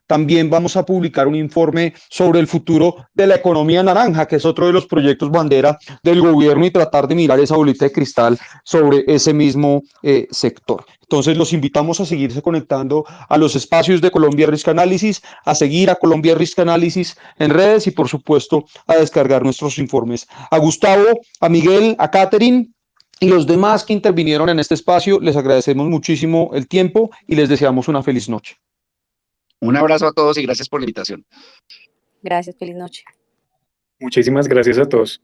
A: también vamos a publicar un informe sobre el futuro de la economía naranja, que es otro de los proyectos bandera del gobierno y tratar de mirar esa bolita de cristal sobre ese mismo sector. Entonces los invitamos a seguirse conectando a los espacios de Colombia Risk Analysis, a seguir a Colombia Risk Analysis en redes y por supuesto a descargar nuestros informes. A Gustavo, a Miguel, a Catherine y los demás que intervinieron en este espacio, les agradecemos muchísimo el tiempo y les deseamos una feliz noche.
B: Un abrazo a todos y gracias por la invitación.
F: Gracias, feliz noche.
C: Muchísimas gracias a todos.